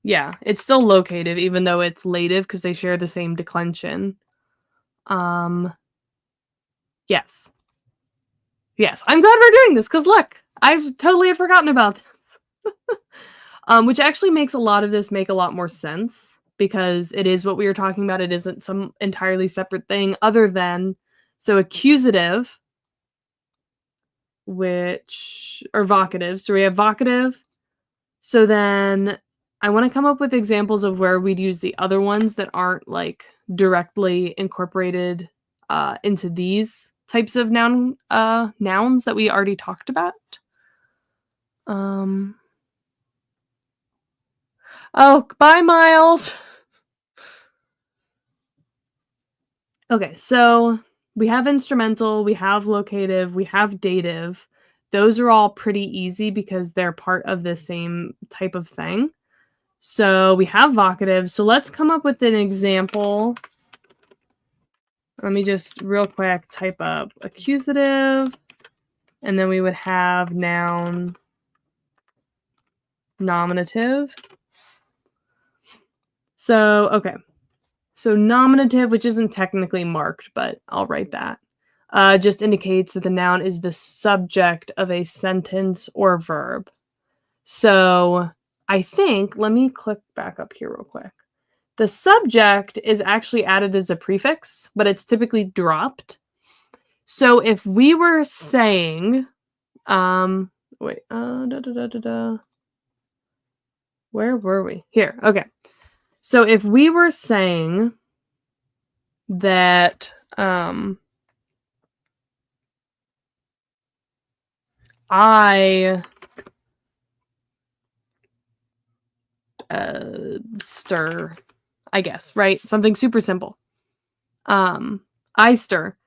Yeah, it's still locative even though it's lative because they share the same declension. Um, yes. Yes, I'm glad we're doing this because look, I've totally had forgotten about this. Which actually makes a lot of this make a lot more sense because it is what we were talking about. It isn't some entirely separate thing other than so accusative, which or vocative. So we have vocative. So then I want to come up with examples of where we'd use the other ones that aren't like directly incorporated into these types of nouns that we already talked about. Oh, bye, Miles. Okay, so we have instrumental, we have locative, we have dative. Those are all pretty easy because they're part of the same type of thing. So we have vocative. So let's come up with an example. Let me just real quick type up accusative, and then we would have noun, nominative. So, okay. So nominative, which isn't technically marked, but I'll write that, just indicates that the noun is the subject of a sentence or verb. So I think, let me click back up here real quick. The subject is actually added as a prefix, but it's typically dropped. So if we were saying, wait, where were we? Here, okay. So if we were saying that, I stir, I guess, right? Something super simple. I stir.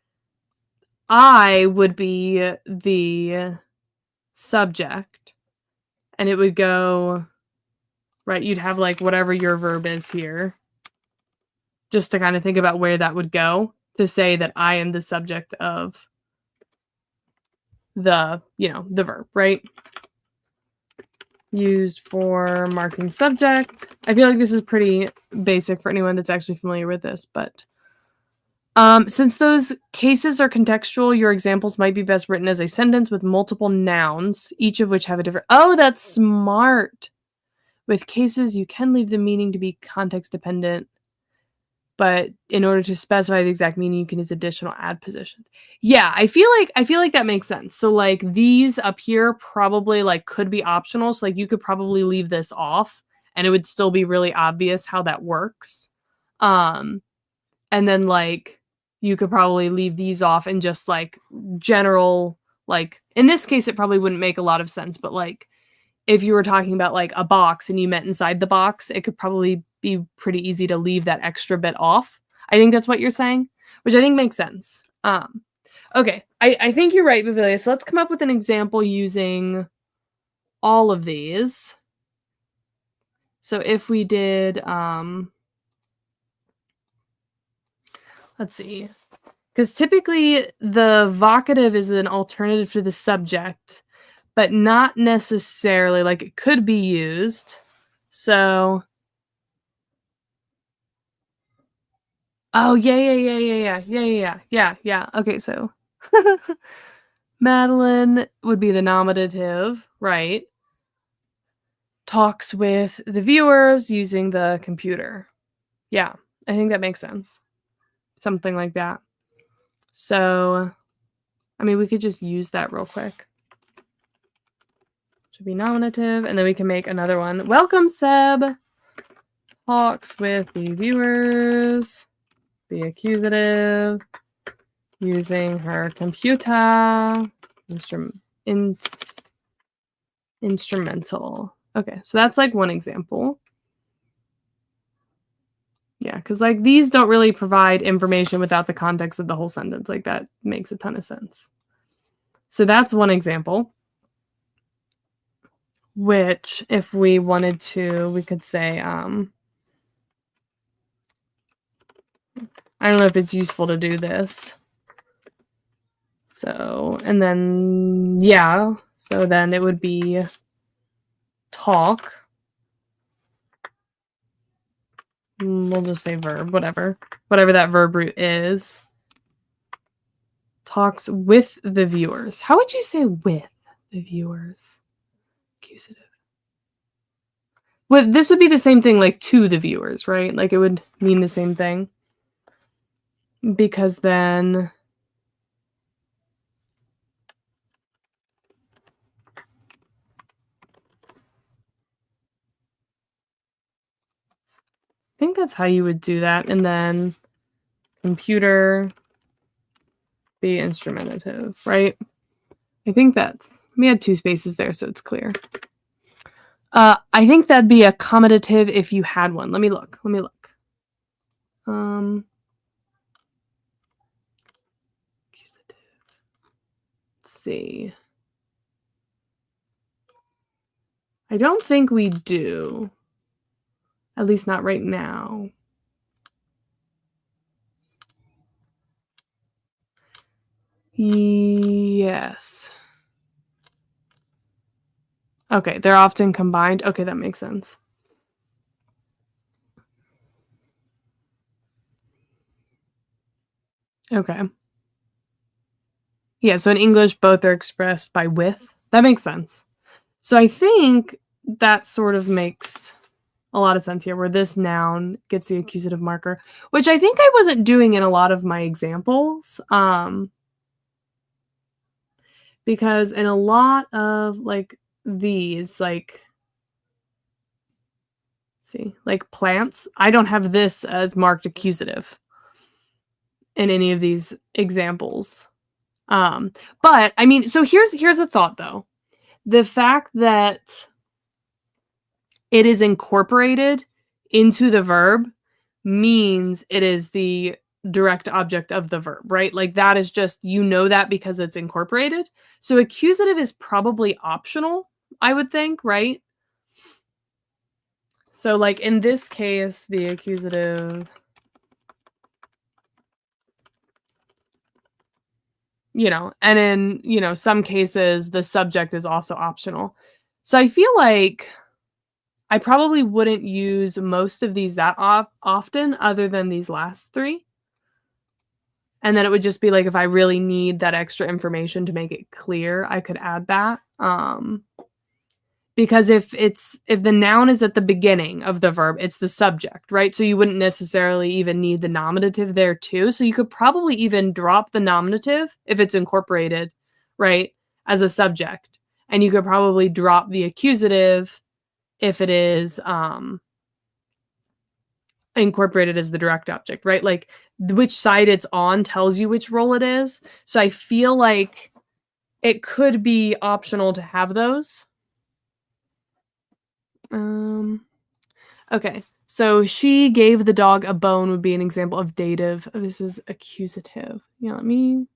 I would be the subject, and it would go, right? You'd have like whatever your verb is here, just to kind of think about where that would go to say that I am the subject of the, the verb, right? Used for marking subject. I feel like this is pretty basic for anyone that's actually familiar with this, but since those cases are contextual, your examples might be best written as a sentence with multiple nouns, each of which have a different. Oh, that's smart. With cases, you can leave the meaning to be context dependent, but in order to specify the exact meaning, you can use additional add positions. Yeah, I feel like that makes sense. So like these up here probably like could be optional. So like you could probably leave this off and it would still be really obvious how that works. And then like you could probably leave these off and just like general, like in this case it probably wouldn't make a lot of sense, but like if you were talking about like a box and you meant inside the box, it could probably be pretty easy to leave that extra bit off. I think that's what you're saying, which I think makes sense. Okay, I think you're right, Vivilia. So let's come up with an example using all of these. So if we did, let's see. Because typically the vocative is an alternative to the subject, but not necessarily, like it could be used. So, oh yeah. Okay, so Madeline would be the nominative, right? Talks with the viewers using the computer. Yeah, I think that makes sense. Something like that. So, I mean, we could just use that real quick. Should be nominative, and then we can make another one. Welcome, Seb. Talks with the viewers. The accusative. Using her computer. Instrumental. Okay, so that's like one example. Yeah, because like these don't really provide information without the context of the whole sentence. Like that makes a ton of sense. So that's one example. Which, if we wanted to, we could say, I don't know if it's useful to do this. So, and then, yeah, so then it would be talk. We'll just say verb, whatever that verb root is. Talks with the viewers. How would you say with the viewers? Accusative. Well, this would be the same thing, like to the viewers, right? Like it would mean the same thing. Because then I think that's how you would do that. And then computer be instrumentative, right? I think that's, we had two spaces there, so it's clear. I think that'd be accommodative if you had one. Let me look. Let's see. I don't think we do. At least not right now. Yes. Okay, they're often combined. Okay, that makes sense. Okay. Yeah, so in English, both are expressed by with. That makes sense. So I think that sort of makes a lot of sense here, where this noun gets the accusative marker, which I think I wasn't doing in a lot of my examples. Because in a lot of like these, like, see, like plants, I don't have this as marked accusative in any of these examples. But I mean, so here's a thought though. The fact that it is incorporated into the verb means it is the direct object of the verb, right? Like that is just, you know that because it's incorporated. So accusative is probably optional, I would think, right? So like in this case, the accusative, you know, and in, you know, some cases the subject is also optional. So I feel like I probably wouldn't use most of these that often other than these last three. And then it would just be like if I really need that extra information to make it clear, I could add that. Because if the noun is at the beginning of the verb, it's the subject, right? So you wouldn't necessarily even need the nominative there too. So you could probably even drop the nominative if it's incorporated, right, as a subject. And you could probably drop the accusative if it is incorporated as the direct object, right? Like which side it's on tells you which role it is. So I feel like it could be optional to have those. Okay. So she gave the dog a bone would be an example of dative. This is accusative. You know what I mean?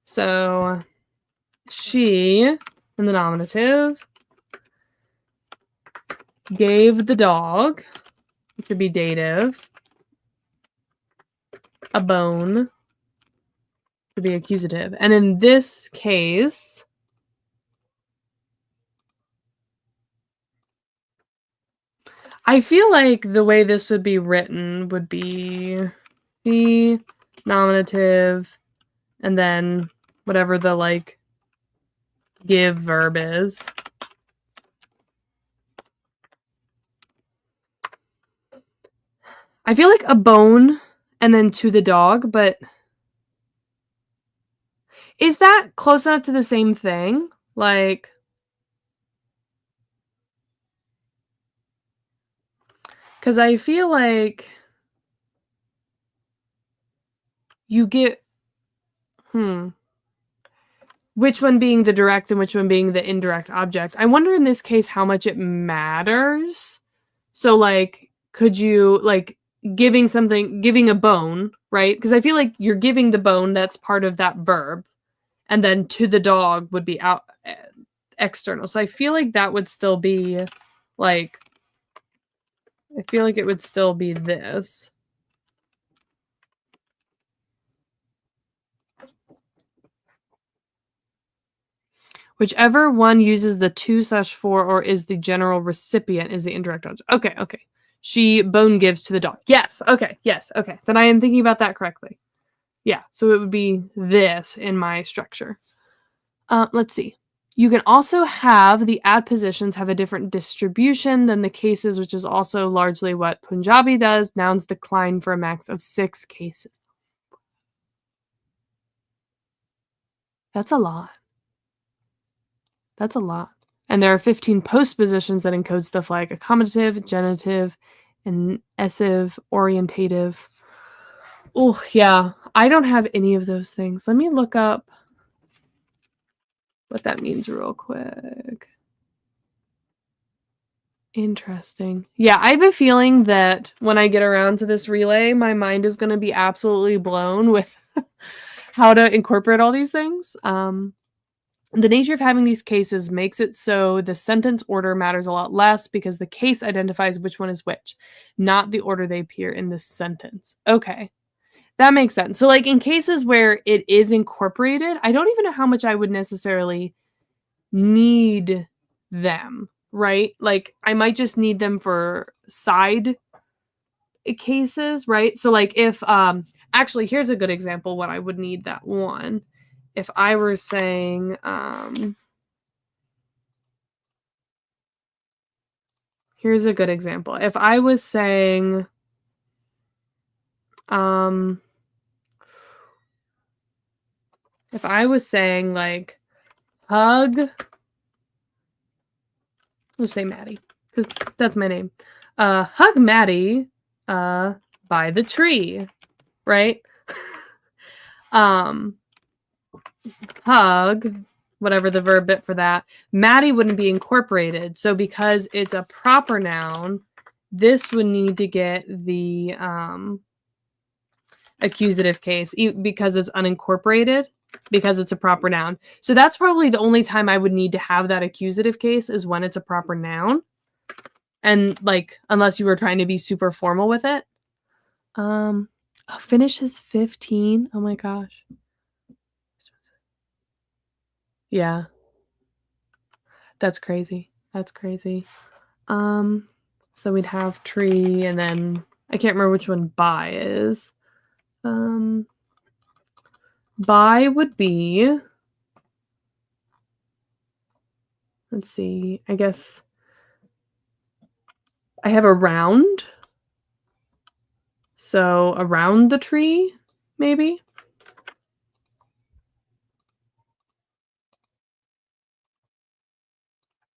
So she, in the nominative, gave the dog, it could be dative, a bone would be accusative. And in this case, I feel like the way this would be written would be the nominative and then whatever the like give verb is. I feel like a bone and then to the dog, but is that close enough to the same thing? Like, because I feel like you get, which one being the direct and which one being the indirect object. I wonder in this case how much it matters. So, like, could you, like, giving a bone, right? Because I feel like you're giving the bone, that's part of that verb. And then to the dog would be out external. So I feel like that would still be, like, I feel like it would still be this. Whichever one uses the to/for or is the general recipient is the indirect object. Okay, okay. She bone gives to the dog. Yes, okay, yes, okay. Then I am thinking about that correctly. Yeah, so it would be this in my structure. Let's see. You can also have the adpositions have a different distribution than the cases, which is also largely what Punjabi does. Nouns decline for a max of 6 cases. That's a lot. That's a lot. And there are 15 postpositions that encode stuff like accommodative, genitive, and essive, orientative. Oh, yeah. I don't have any of those things. Let me look up what that means real quick. Interesting. Yeah, I have a feeling that when I get around to this relay, my mind is going to be absolutely blown with how to incorporate all these things. The nature of having these cases makes it so the sentence order matters a lot less because the case identifies which one is which, not the order they appear in the sentence. Okay, that makes sense. So, like, in cases where it is incorporated, I don't even know how much I would necessarily need them, right? Like, I might just need them for side cases, right? So, like, if, actually, here's a good example when I would need that one. If I were saying, here's a good example. If I was saying, like, hug, let's say Maddie, because that's my name. Hug Maddie, by the tree, right? Hug, whatever the verb bit for that, Maddie wouldn't be incorporated. So because it's a proper noun, this would need to get the accusative case because it's unincorporated, because it's a proper noun. So that's probably the only time I would need to have that accusative case is when it's a proper noun. And, like, unless you were trying to be super formal with it. Finish is 15. Oh my gosh. Yeah. That's crazy. That's crazy. So we'd have tree and then I can't remember which one by is. By would be, let's see, I guess I have around. So around the tree, maybe?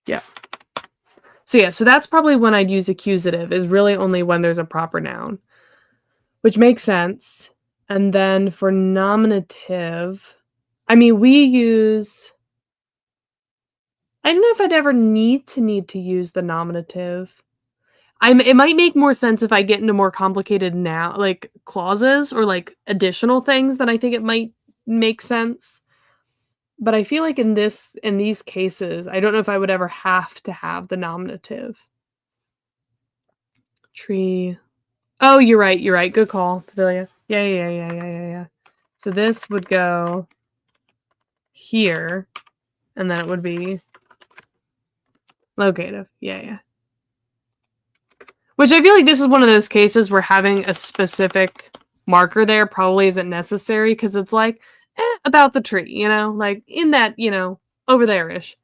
Yeah. So yeah, so that's probably when I'd use accusative, is really only when there's a proper noun, which makes sense. And then for nominative, I mean, we use, I don't know if I'd ever need to use the nominative. It might make more sense if I get into more complicated now, like clauses or like additional things, then I think it might make sense. But I feel like in these cases, I don't know if I would ever have to have the nominative. Tree. Oh, you're right. Good call, Pavilia. Yeah. So this would go here, and then it would be locative. Yeah. Which I feel like this is one of those cases where having a specific marker there probably isn't necessary because it's like, about the tree, you know? Like, in that, over there-ish,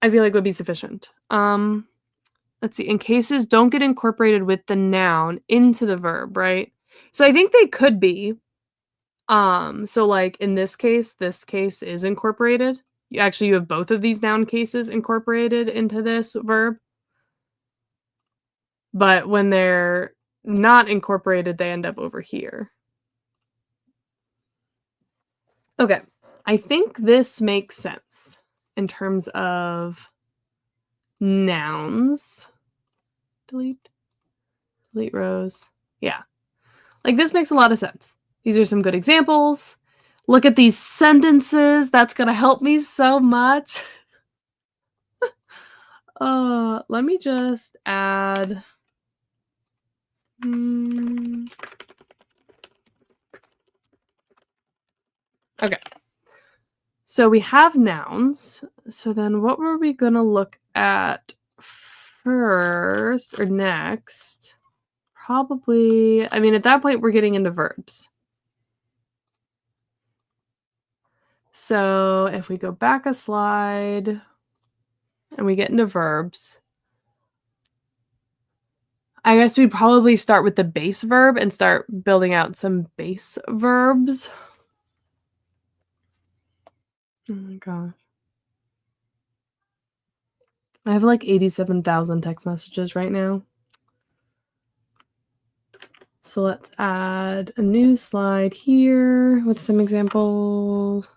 I feel like would be sufficient. Let's see. In cases don't get incorporated with the noun into the verb, right? So I think they could be. So like in this case is incorporated. You have both of these noun cases incorporated into this verb. But when they're not incorporated, they end up over here. Okay. I think this makes sense in terms of nouns. Delete rows. Yeah. Like this makes a lot of sense. These are some good examples. Look at these sentences. That's going to help me so much. Let me just add okay. So we have nouns. So then what were we going to look at first or next? Probably, I mean, at that point, we're getting into verbs. So if we go back a slide and we get into verbs, I guess we'd probably start with the base verb and start building out some base verbs. Oh my gosh. I have like 87,000 text messages right now. So let's add a new slide here with some examples.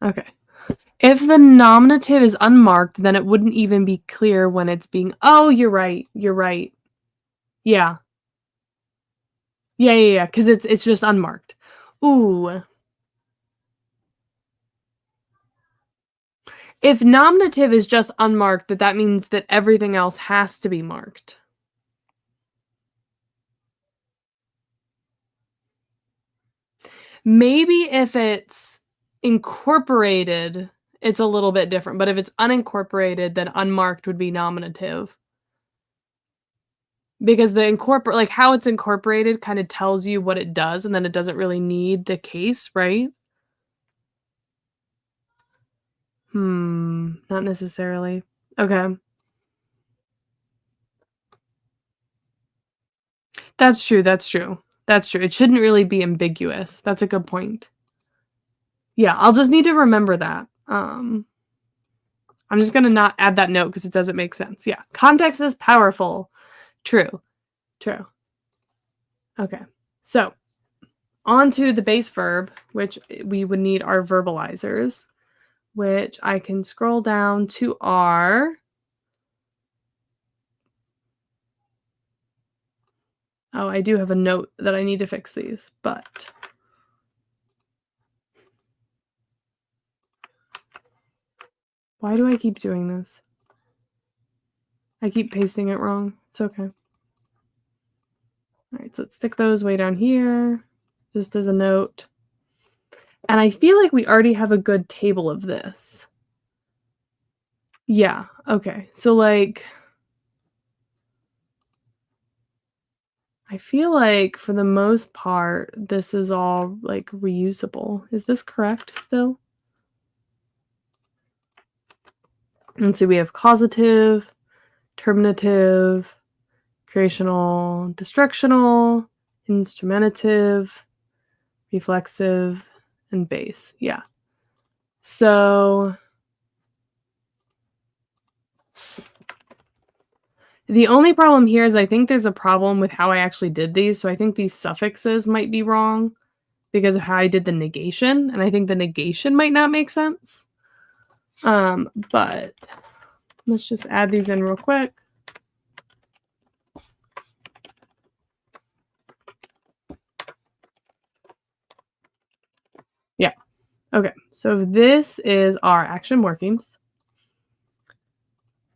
Okay. If the nominative is unmarked, then it wouldn't even be clear when it's being... Oh, you're right. Yeah. Yeah, because it's just unmarked. Ooh. If nominative is just unmarked, that means that everything else has to be marked. Maybe if it's incorporated, it's a little bit different, but if it's unincorporated, then unmarked would be nominative. Because like how it's incorporated kind of tells you what it does, and then it doesn't really need the case, right? Not necessarily. Okay. That's true. It shouldn't really be ambiguous. That's a good point. Yeah, I'll just need to remember that. I'm just gonna not add that note because it doesn't make sense. Yeah, context is powerful. True. Okay, so on to the base verb, which we would need our verbalizers, which I can scroll down to our... Oh, I do have a note that I need to fix these, but... Why do I keep doing this? I keep pasting it wrong. It's okay. All right, so let's stick those way down here, just as a note. And I feel like we already have a good table of this. Yeah, okay. So, like, I feel like for the most part, this is all, like, reusable. Is this correct still? Let's see, we have causative, terminative, creational, destructional, instrumentative, reflexive, and base. Yeah. So the only problem here is I think there's a problem with how I actually did these. So I think these suffixes might be wrong because of how I did the negation. And I think the negation might not make sense. But let's just add these in real quick. Yeah. Okay. So this is our action morphemes.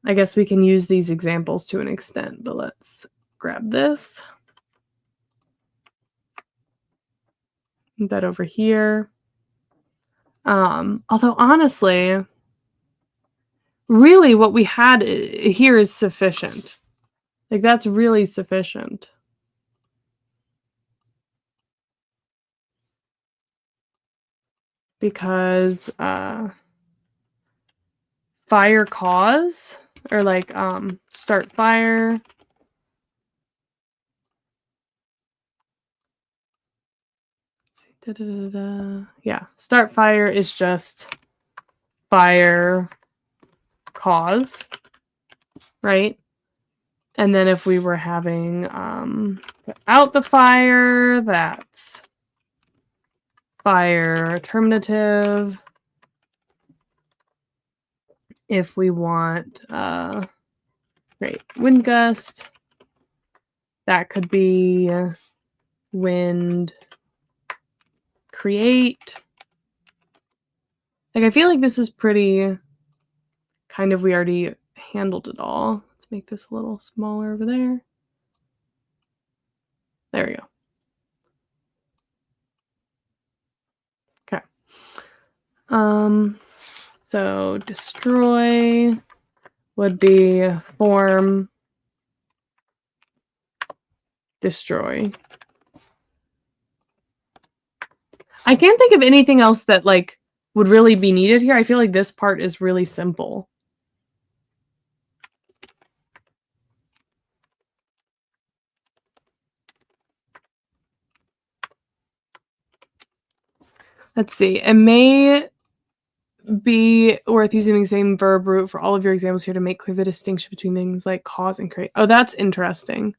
I guess we can use these examples to an extent, but let's grab this. Put that over here. Although honestly, really what we had here is sufficient. Like that's really sufficient. Because fire cause or like start fire. Yeah, start fire is just fire cause, right? And then if we were having put out the fire, that's fire terminative. If we want great wind gust, that could be wind create. Like I feel like this is pretty kind of, we already handled it all. Let's make this a little smaller over there. There we go. Okay. So destroy would be form destroy. I can't think of anything else that like would really be needed here. I feel like this part is really simple. Let's see. It may be worth using the same verb root for all of your examples here to make clear the distinction between things like cause and create. Oh, that's interesting.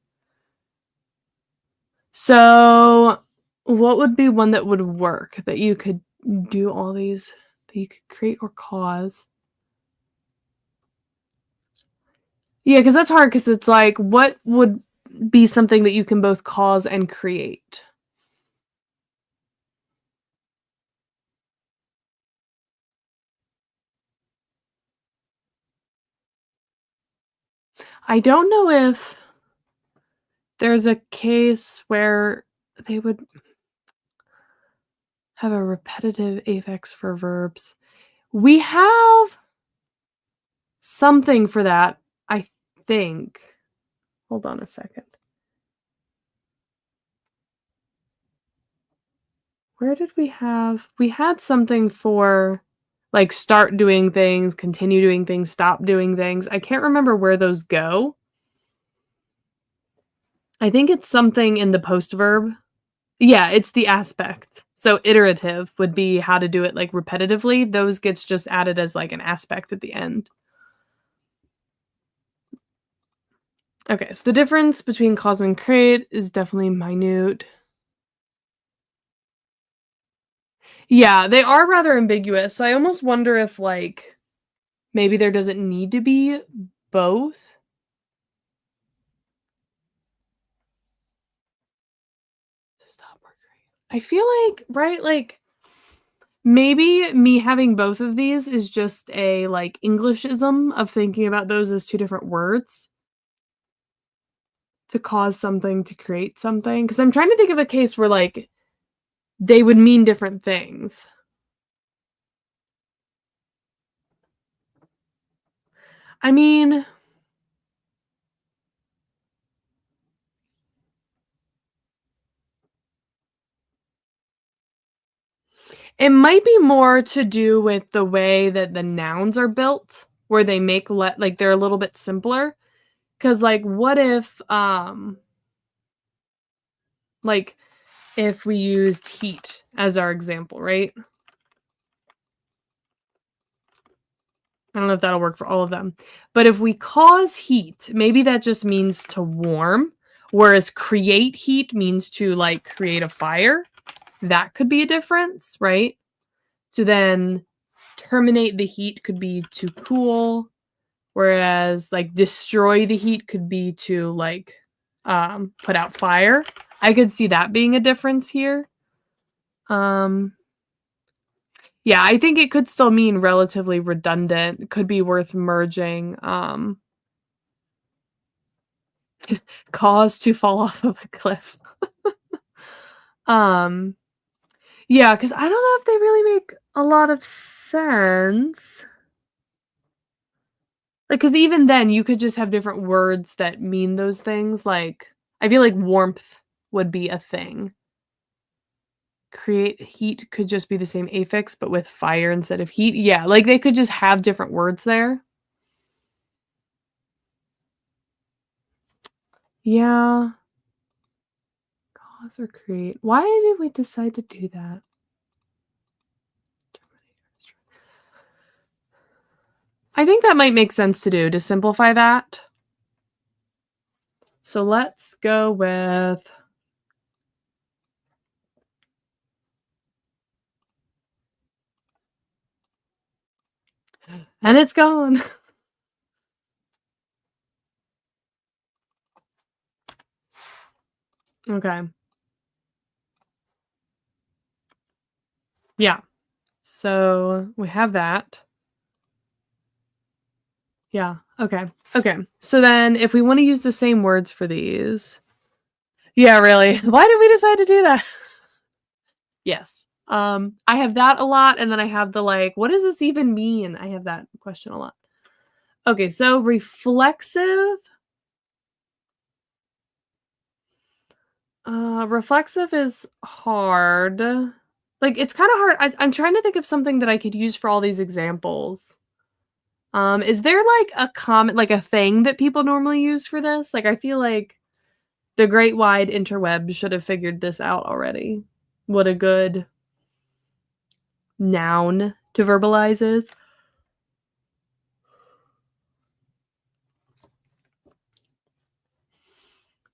So what would be one that would work, that you could do all these, that you could create or cause? Yeah, because that's hard, because it's like, what would be something that you can both cause and create? I don't know if there's a case where they would have a repetitive affix for verbs. We have something for that, I think. Hold on a second. Where did we have? We had something for like start doing things, continue doing things, stop doing things. I can't remember where those go. I think it's something in the post verb. Yeah, it's the aspect. So iterative would be how to do it like repetitively. Those gets just added as like an aspect at the end. Okay, so the difference between cause and create is definitely minute. Yeah, they are rather ambiguous. So I almost wonder if like maybe there doesn't need to be both. Stop or create. I feel like, right, like maybe me having both of these is just a like Englishism of thinking about those as two different words. To cause something, to create something. Because I'm trying to think of a case where like they would mean different things. I mean, it might be more to do with the way that the nouns are built, where they make like they're a little bit simpler. Cause like what if like if we used heat as our example, right? I don't know if that'll work for all of them. But if we cause heat, maybe that just means to warm, whereas create heat means to like create a fire. That could be a difference, right? So then terminate the heat could be to cool, whereas like destroy the heat could be to like put out fire. I could see that being a difference here. Yeah, I think it could still mean relatively redundant, could be worth merging, cause to fall off of a cliff. Um, yeah, because I don't know if they really make a lot of sense. Like, because even then, you could just have different words that mean those things, like, I feel like warmth would be a thing. Create heat could just be the same affix, but with fire instead of heat. Yeah, like, they could just have different words there. Yeah. Cause or create. Why did we decide to do that? I think that might make sense to do, to simplify that. So let's go with and it's gone. Okay. Yeah. So we have that. Yeah. Okay. Okay. So then if we want to use the same words for these. Yeah, really. Why did we decide to do that? Yes. I have that a lot and then I have the like, what does this even mean? I have that question a lot. Okay, so reflexive. Reflexive is hard. Like, it's kinda hard. I'm trying to think of something that I could use for all these examples. Is there, like, a common like, a thing that people normally use for this? Like, I feel like the great wide interweb should have figured this out already. What a good noun to verbalize is.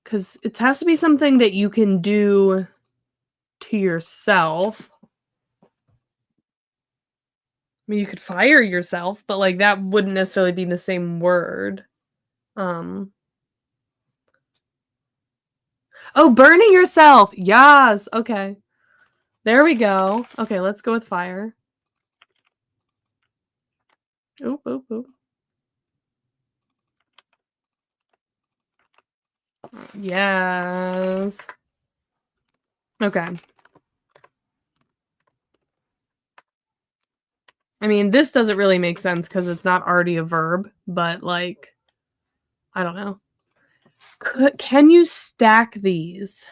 'Cause it has to be something that you can do to yourself. I mean, you could fire yourself, but, like, that wouldn't necessarily be the same word. Um Oh, burning yourself! Yes, okay. There we go. Okay, let's go with fire. Oop, oop, oop. Yes. Okay. I mean, this doesn't really make sense because it's not already a verb, but, like, I don't know. Can you stack these?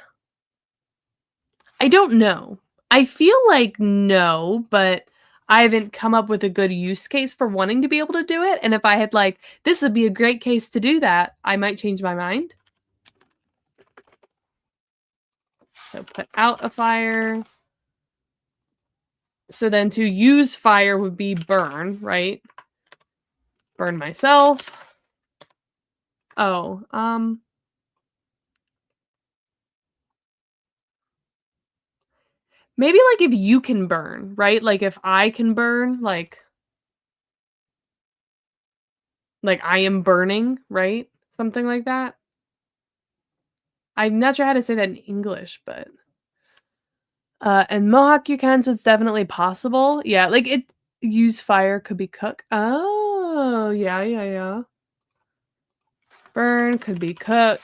I don't know. I feel like no, but I haven't come up with a good use case for wanting to be able to do it, and if I had, like, "This would be a great case to do that," I might change my mind. So put out a fire. So then to use fire would be burn, right? Burn myself. Oh, maybe, like, if you can burn, right? Like, if I can burn, like, I am burning, right? Something like that. I'm not sure how to say that in English, but and Mohawk you can, so it's definitely possible. Yeah, like, it use fire could be cook. Oh, yeah, yeah, yeah. Burn could be cook.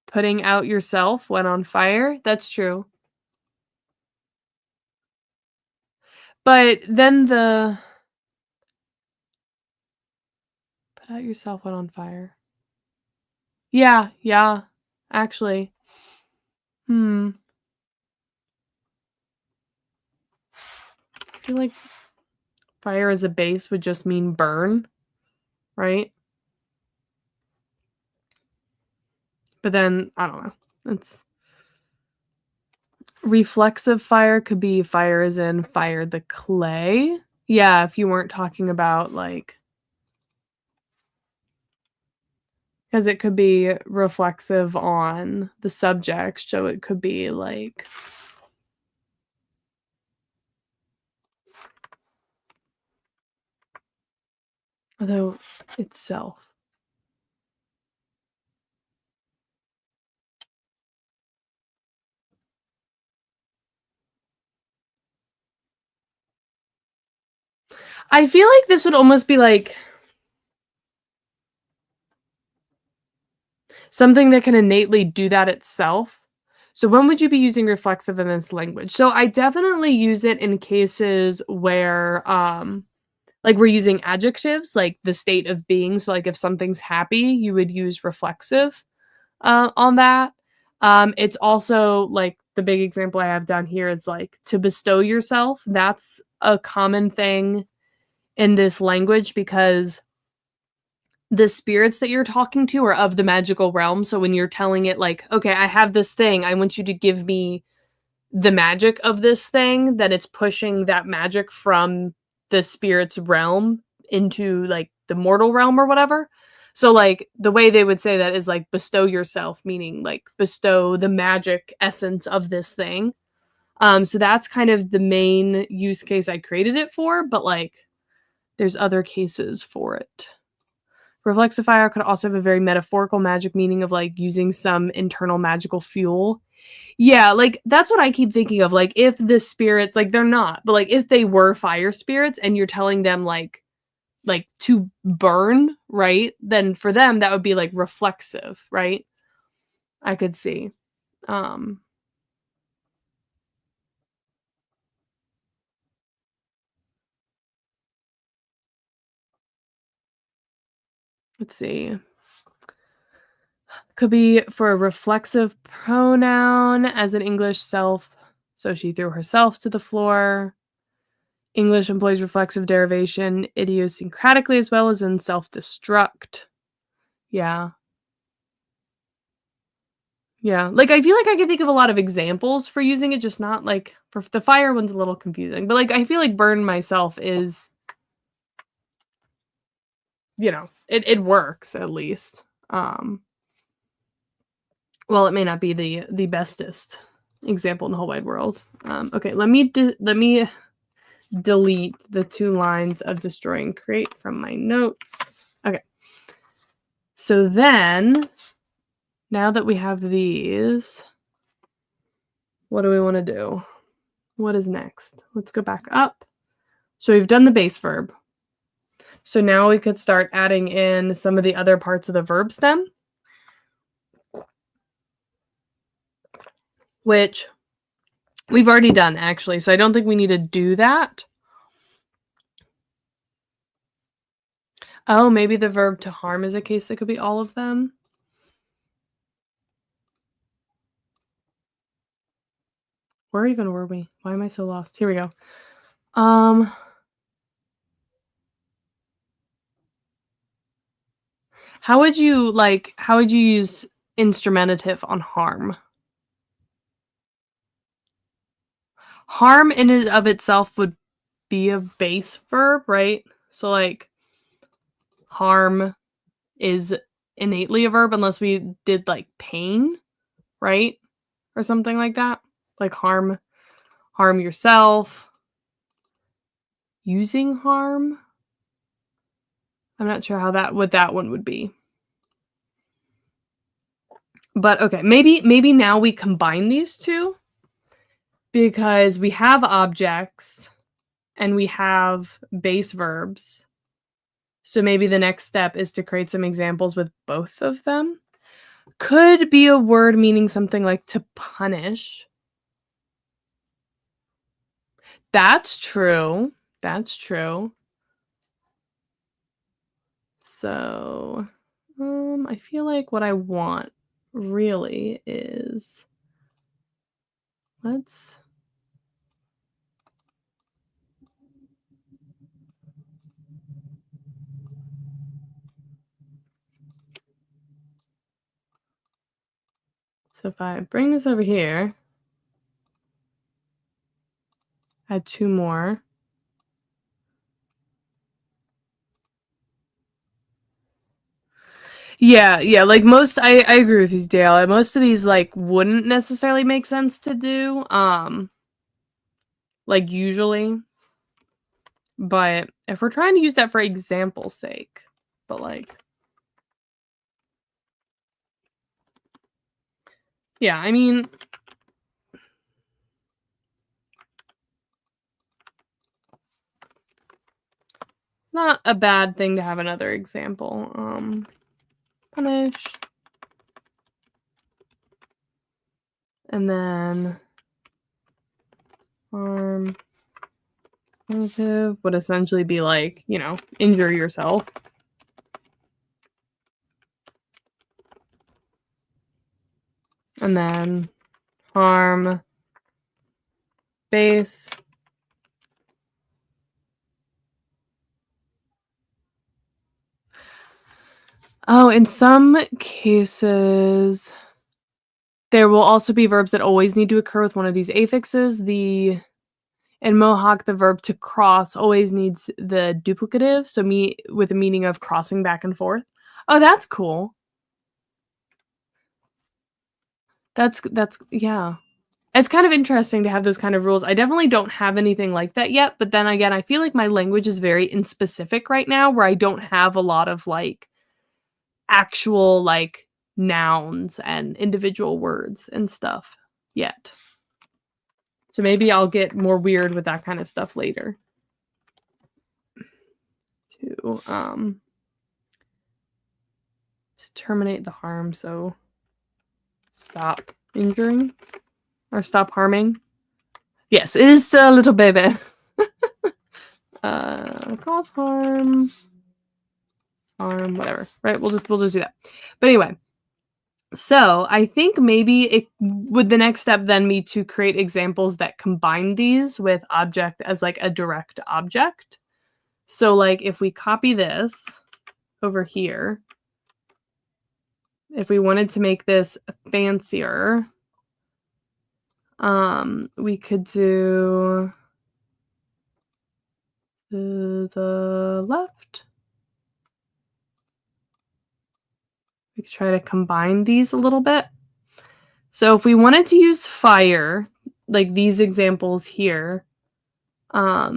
Putting out yourself when on fire, that's true. But then the put out yourself when on fire. Yeah, yeah, actually. Hmm, I feel like fire as a base would just mean burn, right? But then, I don't know. It's reflexive fire could be fire as in fire the clay. Yeah, if you weren't talking about, like, because it could be reflexive on the subject, so it could be, like although itself. I feel like this would almost be like something that can innately do that itself. So when would you be using reflexive in this language? So I definitely use it in cases where like we're using adjectives, like the state of being. So like if something's happy, you would use reflexive on that. It's also like the big example I have down here is like to bestow yourself. That's a common thing in this language because the spirits that you're talking to are of the magical realm. So when you're telling it, like, okay, I have this thing, I want you to give me the magic of this thing, then it's pushing that magic from the spirit's realm into like the mortal realm or whatever. So like the way they would say that is like bestow yourself, meaning like bestow the magic essence of this thing. So that's kind of the main use case I created it for, but like there's other cases for it. Reflexifier could also have a very metaphorical magic meaning of like using some internal magical fuel. Yeah, like that's what I keep thinking of. Like if the spirits, like they're not, but like if they were fire spirits and you're telling them like to burn, right? Then for them that would be like reflexive, right? I could see. Um let's see. Could be for a reflexive pronoun as an English self. So she threw herself to the floor. English employs reflexive derivation idiosyncratically as well as in self-destruct. Yeah. Yeah. Like, I feel like I can think of a lot of examples for using it, just not like for the fire one's a little confusing. But like I feel like burn myself is, it works at least. Well, it may not be the bestest example in the whole wide world. Okay, let me delete the 2 lines of destroying crate from my notes. Okay. So then, now that we have these, what do we want to do? What is next? Let's go back up. So we've done the base verb. So now we could start adding in some of the other parts of the verb stem, which we've already done actually. So I don't think we need to do that. Oh, maybe the verb to harm is a case that could be all of them. Where even were we? Why am I so lost? Here we go. How would you use instrumentative on harm? Harm in and of itself would be a base verb, right? So like harm is innately a verb unless we did like pain, right? Or something like that. Like harm yourself. Using harm? I'm not sure what that one would be. But okay, maybe now we combine these two because we have objects and we have base verbs. So maybe the next step is to create some examples with both of them. Could be a word meaning something like to punish. That's true. That's true. So, I feel like what I want really is let's so if I bring this over here, add 2 more. Yeah, like most I agree with you, Dale. Most of these like wouldn't necessarily make sense to do, like usually. But if we're trying to use that for example's sake, but like yeah, I mean not a bad thing to have another example. Punish. And then harm punitive would essentially be like, you know, injure yourself. And then harm base. Oh, in some cases, there will also be verbs that always need to occur with one of these affixes. In Mohawk, the verb to cross always needs the duplicative, so with the meaning of crossing back and forth. Oh, that's cool. That's yeah. It's kind of interesting to have those kind of rules. I definitely don't have anything like that yet, but then again, I feel like my language is very inspecific right now where I don't have a lot of, like, actual, like, nouns and individual words and stuff yet. So maybe I'll get more weird with that kind of stuff later. To terminate the harm, so stop injuring or stop harming. Yes, it is still a little baby. Cause harm, whatever. Right? We'll just do that. But anyway, so I think maybe it would the next step then be to create examples that combine these with object as like a direct object. So like if we copy this over here, if we wanted to make this fancier, we could do to the left. We could try to combine these a little bit. So if we wanted to use fire, like these examples here, I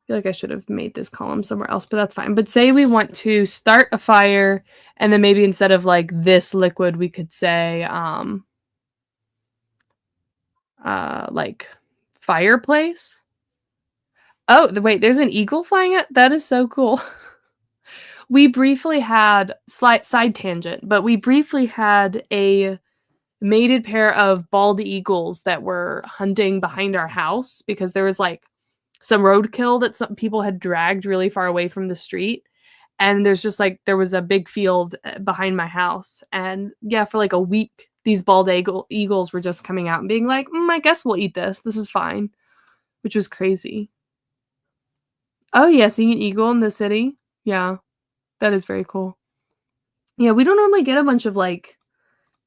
feel like I should have made this column somewhere else, but that's fine. But say we want to start a fire, and then maybe instead of like this liquid, we could say like fireplace. Oh, wait, there's an eagle flying at that is so cool. We briefly had side tangent, but we briefly had a mated pair of bald eagles that were hunting behind our house because there was like some roadkill that some people had dragged really far away from the street. And there's just like, there was a big field behind my house. And yeah, for like a week, these bald eagles were just coming out and being like, I guess we'll eat this. This is fine, which was crazy. Oh, yeah, seeing an eagle in the city. Yeah, that is very cool. Yeah, we don't normally get a bunch of like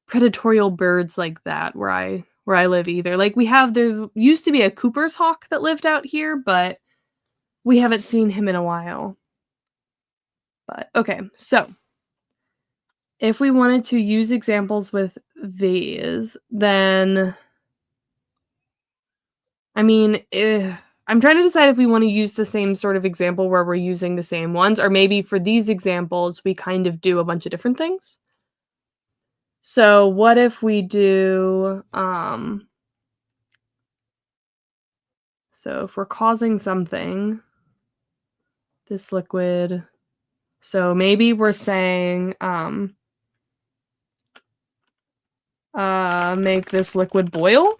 predatorial birds like that where I live either. Like there used to be a Cooper's hawk that lived out here, but we haven't seen him in a while. But okay, so if we wanted to use examples with these, then I mean, I'm trying to decide if we want to use the same sort of example where we're using the same ones, or maybe for these examples, we kind of do a bunch of different things. So what if we do, so if we're causing something, this liquid, so maybe we're saying, make this liquid boil,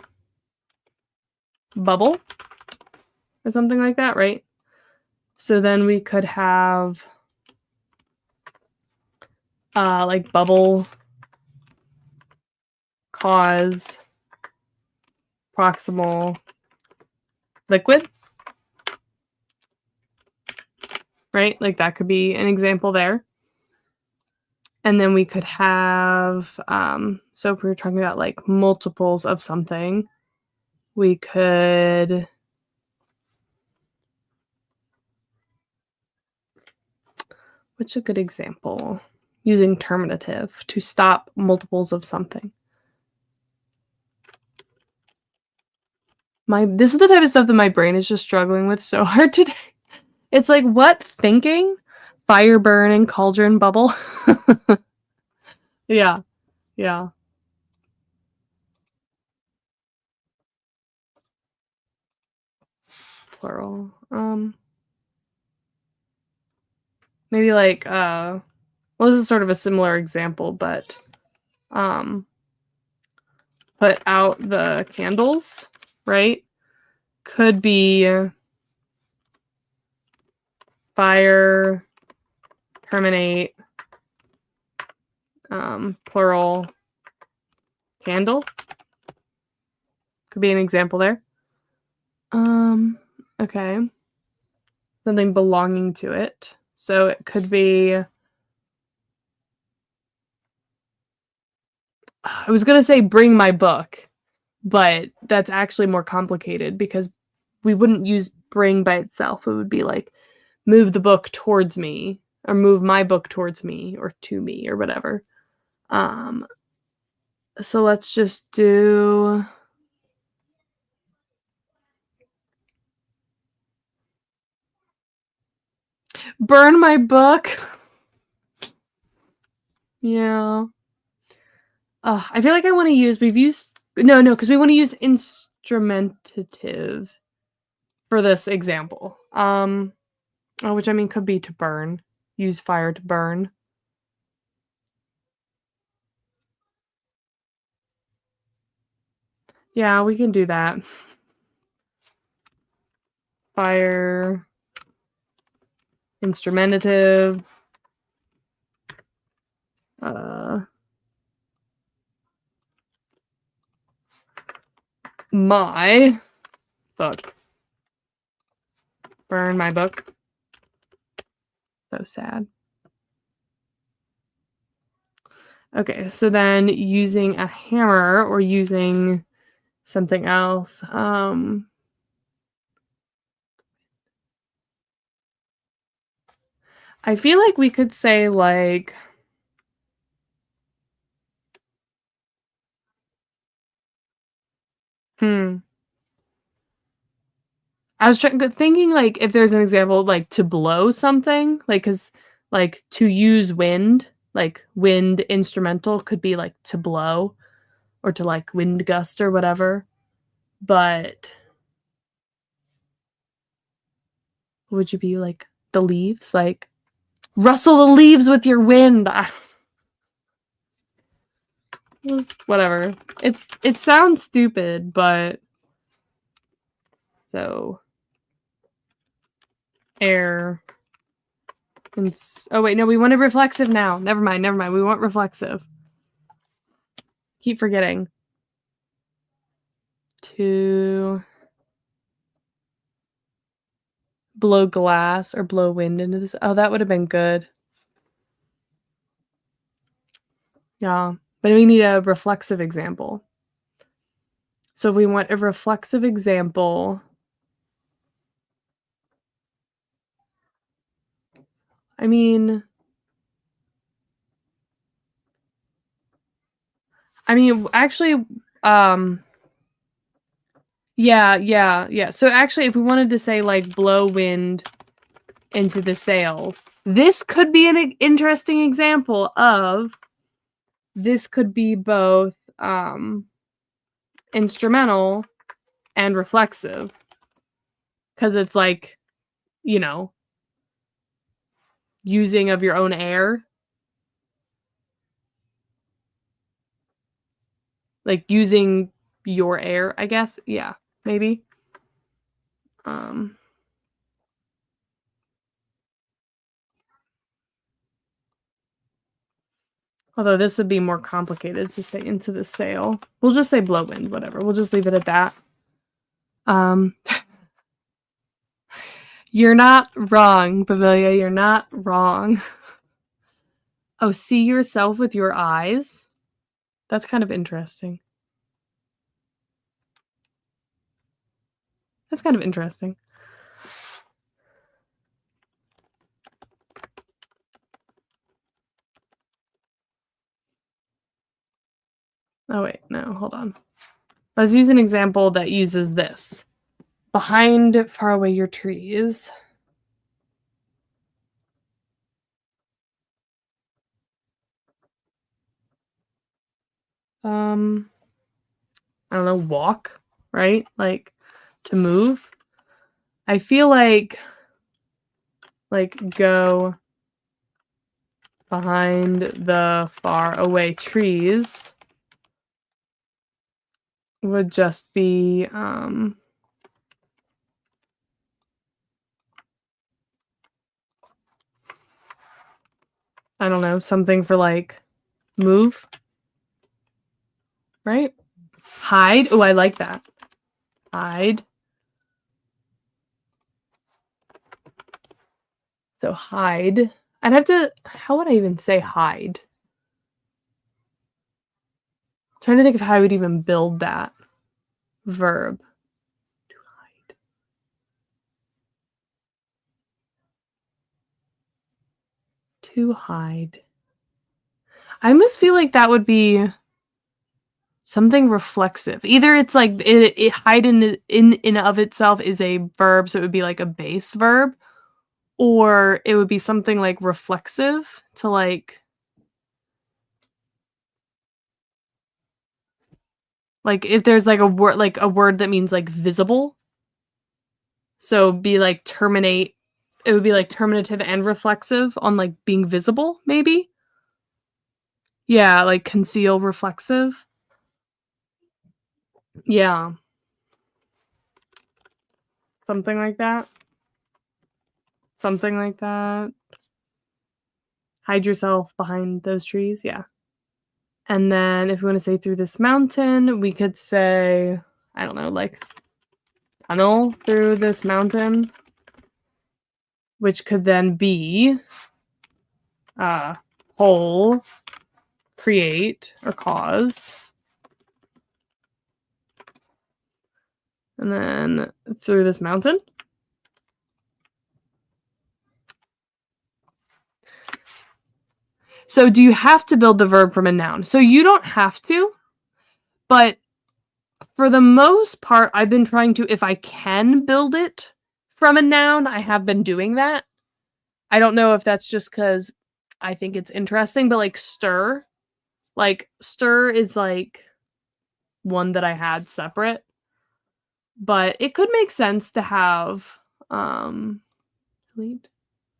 bubble, or something like that, right? So then we could have, like bubble cause proximal liquid, right? Like that could be an example there. And then we could have, so if we were talking about like multiples of something, we could, what's a good example? Using terminative to stop multiples of something. This is the type of stuff that my brain is just struggling with so hard today. It's like, what thinking? Fire burn and cauldron bubble. Yeah. Yeah. Plural. Maybe like, well, this is sort of a similar example, but put out the candles, right? Could be fire, terminate, plural, candle. Could be an example there. Okay. Something belonging to it. So it could be, I was going to say bring my book, but that's actually more complicated because we wouldn't use bring by itself. It would be like move the book towards me or move my book towards me or to me or whatever. So let's just do burn my book. Yeah. I feel like I want to use, no, because we want to use instrumentative for this example. Which I mean could be to burn. Use fire to burn. Yeah, we can do that. Fire, instrumentative, my book. Burn my book. So sad. Okay, so then using a hammer or using something else. I feel like we could say like I was thinking like if there's an example like to blow something, like cuz like to use wind, like wind instrumental could be like to blow or to like wind gust or whatever. But would you be like the leaves? Like rustle the leaves with your wind. Whatever. It sounds stupid, but so air and oh wait, no, we wanted reflexive now. Never mind. We want reflexive. Keep forgetting. To blow glass or blow wind into this. Oh, that would have been good. Yeah, but we need a reflexive example. So if we want a reflexive example, I mean, actually, yeah. So actually, if we wanted to say like blow wind into the sails, this could be an interesting example of this could be both instrumental and reflexive because it's like, you know, using of your own air, like using your air, I guess. Yeah, maybe. Although this would be more complicated to say into the sail. We'll just say blow wind, whatever. We'll just leave it at that. You're not wrong, Pavilia. You're not wrong. Oh, see yourself with your eyes? That's kind of interesting. That's kind of interesting. Oh, wait. No, hold on. Let's use an example that uses this. Behind far away your trees. I don't know, walk, right? Like to move. I feel like go behind the far away trees would just be, I don't know, something for, like, move, right? Hide. Oh, I like that. Hide. So hide. I'd have to how would I even say hide? Trying to think of how I would even build that verb. To hide. To hide. I almost feel like that would be something reflexive. Either it's like it hide in of itself is a verb, so it would be like a base verb, or it would be something like reflexive to like if there's like a word that means like visible, so be like terminate. It would be like terminative and reflexive on like being visible, maybe. Yeah, like conceal, reflexive. Yeah, something like that. Something like that. Hide yourself behind those trees. Yeah. And then if we want to say through this mountain, we could say, I don't know, like tunnel through this mountain, which could then be hole, create, or cause. And then through this mountain. So do you have to build the verb from a noun? So you don't have to, but for the most part, I've been trying to, if I can build it from a noun, I have been doing that. I don't know if that's just because I think it's interesting, but like stir is like one that I had separate, but it could make sense to have delete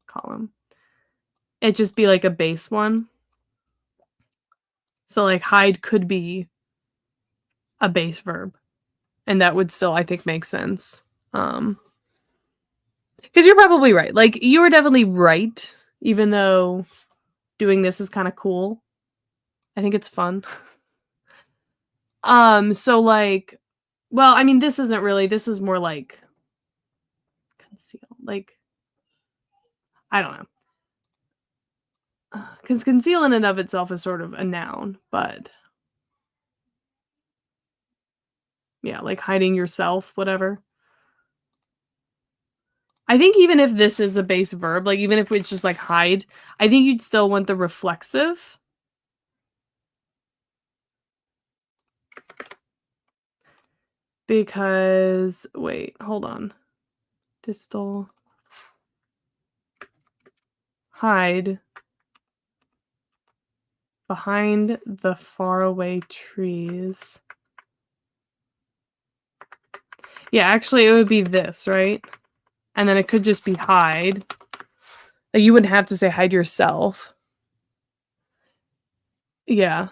column. It just be like a base one. So like hide could be a base verb, and that would still I think make sense. Because you're probably right. Like you are definitely right, even though doing this is kind of cool. I think it's fun. So like, well, I mean, this isn't really. This is more like conceal. Like, I don't know. Because conceal in and of itself is sort of a noun, but yeah, like hiding yourself, whatever. I think even if this is a base verb, like even if it's just like hide, I think you'd still want the reflexive. Because, wait, hold on. Distal. Hide behind the faraway trees. Yeah, actually, it would be this, right? And then it could just be hide. Like, you wouldn't have to say hide yourself. Yeah.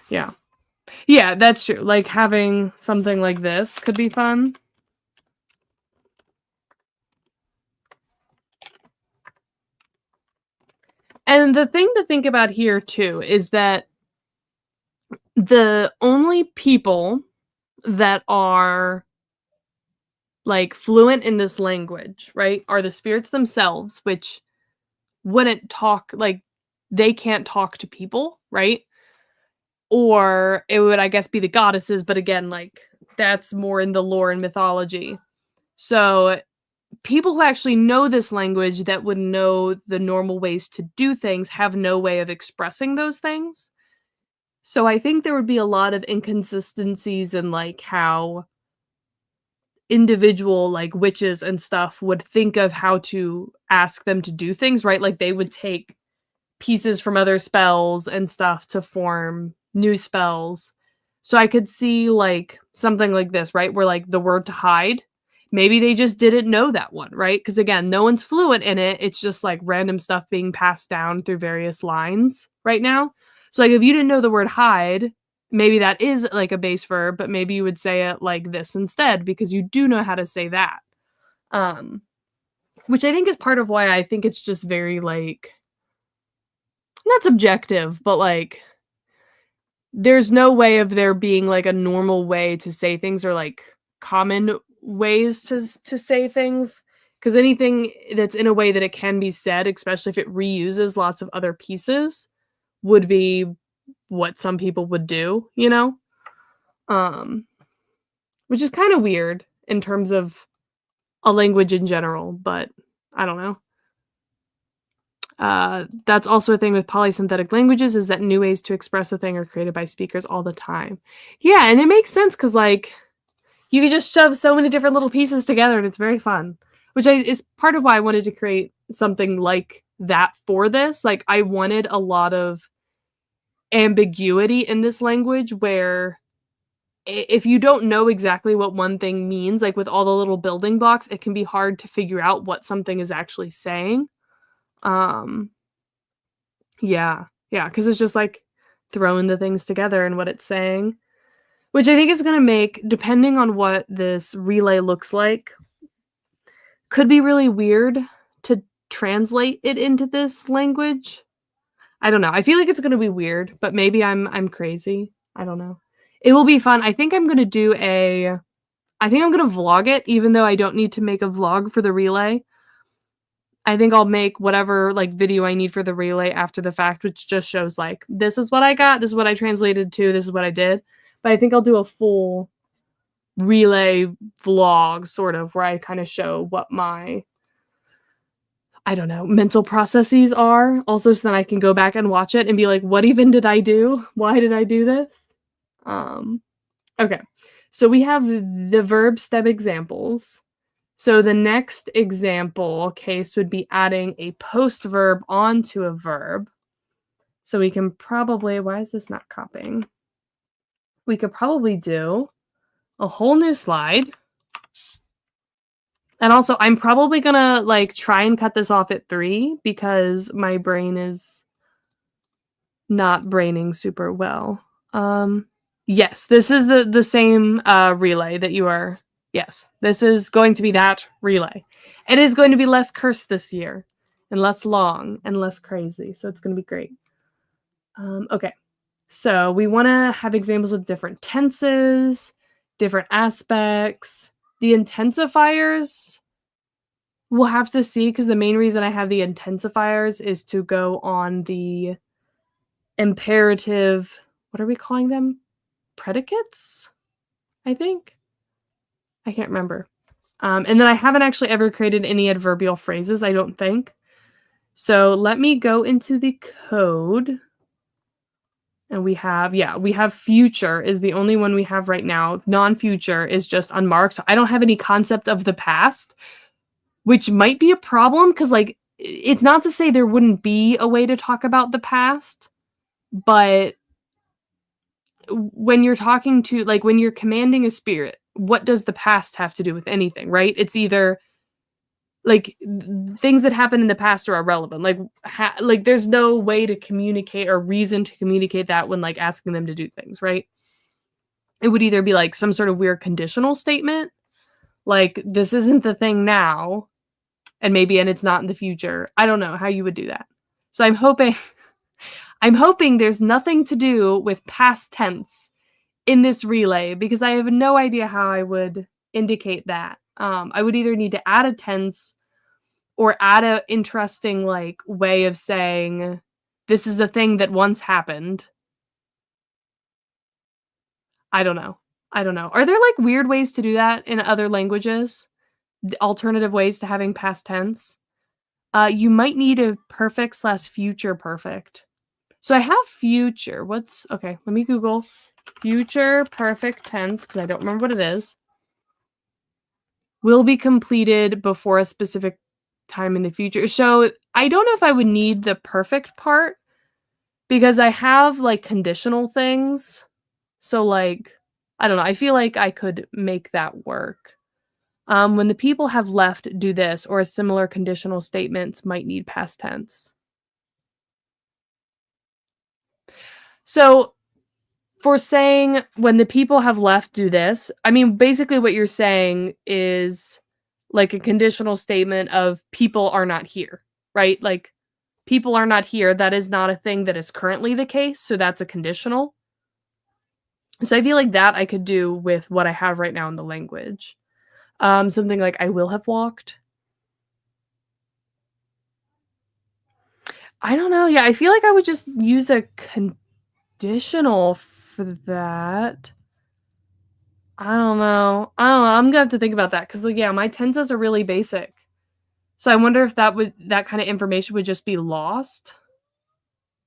Yeah. Yeah, that's true. Like, having something like this could be fun. And the thing to think about here, too, is that the only people that are like fluent in this language, right, are the spirits themselves, which wouldn't talk like they can't talk to people, right? Or it would, I guess, be the goddesses, but again, like that's more in the lore and mythology. So people who actually know this language that would know the normal ways to do things have no way of expressing those things. So I think there would be a lot of inconsistencies in like how individual like witches and stuff would think of how to ask them to do things, right? Like they would take pieces from other spells and stuff to form new spells. So I could see like something like this, right? Where like the word to hide maybe they just didn't know that one, right? Because again, no one's fluent in it. It's just like random stuff being passed down through various lines right now. So like if you didn't know the word hide, maybe that is like a base verb, but maybe you would say it like this instead because you do know how to say that. Which I think is part of why I think it's just very like not subjective, but like there's no way of there being like a normal way to say things or like common ways to say things, because anything that's in a way that it can be said, especially if it reuses lots of other pieces, would be what some people would do, you know? Um, which is kind of weird in terms of a language in general, but I don't know. That's also a thing with polysynthetic languages, is that new ways to express a thing are created by speakers all the time. Yeah, and it makes sense because like you can just shove so many different little pieces together and it's very fun. Which is part of why I wanted to create something like that for this. Like I wanted a lot of ambiguity in this language where if you don't know exactly what one thing means, like with all the little building blocks, it can be hard to figure out what something is actually saying. Um Yeah, yeah, because it's just, like, throwing the things together and what it's saying, which I think is gonna make, depending on what this relay looks like, could be really weird to translate it into this language. I don't know, I feel like it's gonna be weird, but maybe I'm crazy. I don't know. It will be fun. I think I'm gonna vlog it even though I don't need to make a vlog for the relay. I think I'll make whatever, like, video I need for the relay after the fact, which just shows, like, this is what I got, this is what I translated to, this is what I did. But I think I'll do a full relay vlog, sort of, where I kinda show what my, I don't know, mental processes are, also so that I can go back and watch it and be like, "What even did I do? Why did I do this?" Um, okay. So we have the verb stem examples. So the next example case would be adding a post verb onto a verb. So we can probably, why is this not copying? We could probably do a whole new slide. And also, I'm probably gonna like try and cut this off at 3 because my brain is not braining super well. Yes, this is the same relay that you are. Yes, this is going to be that relay. It is going to be less cursed this year, and less long, and less crazy. So it's going to be great. Okay, so we want to have examples with different tenses, different aspects. The intensifiers we'll have to see, because the main reason I have the intensifiers is to go on the imperative. What are we calling them? Predicates, I think. I can't remember. And then I haven't actually ever created any adverbial phrases, I don't think. So let me go into the code. And we have future is the only one we have right now. Non-future is just unmarked. So I don't have any concept of the past, which might be a problem because, like, it's not to say there wouldn't be a way to talk about the past, but when you're talking to, like, when you're commanding a spirit, what does the past have to do with anything, right? It's either like things that happened in the past are irrelevant. Like there's no way to communicate or reason to communicate that when like asking them to do things, right? It would either be like some sort of weird conditional statement, like this isn't the thing now, and it's not in the future. I don't know how you would do that. So I'm hoping there's nothing to do with past tense in this relay because I have no idea how I would indicate that. I would either need to add a tense or add a interesting like way of saying this is the thing that once happened. I don't know. Are there like weird ways to do that in other languages? Alternative ways to having past tense? You might need a perfect/future perfect. So I have future. Okay, let me Google future perfect tense because I don't remember what it is. Will be completed before a specific time in the future. So I don't know if I would need the perfect part because I have like conditional things. So like, I don't know. I feel like I could make that work. When the people have left, do this, or a similar conditional statements might need past tense. So for saying when the people have left, do this, I mean, basically what you're saying is like a conditional statement of people are not here, right? Like people are not here. That is not a thing that is currently the case. So that's a conditional. So I feel like that I could do with what I have right now in the language. Something like I will have walked. I don't know. Yeah, I feel like I would just use a conditional for that. I don't know. I'm gonna have to think about that because, like, yeah, my tenses are really basic. So I wonder if that kind of information would just be lost.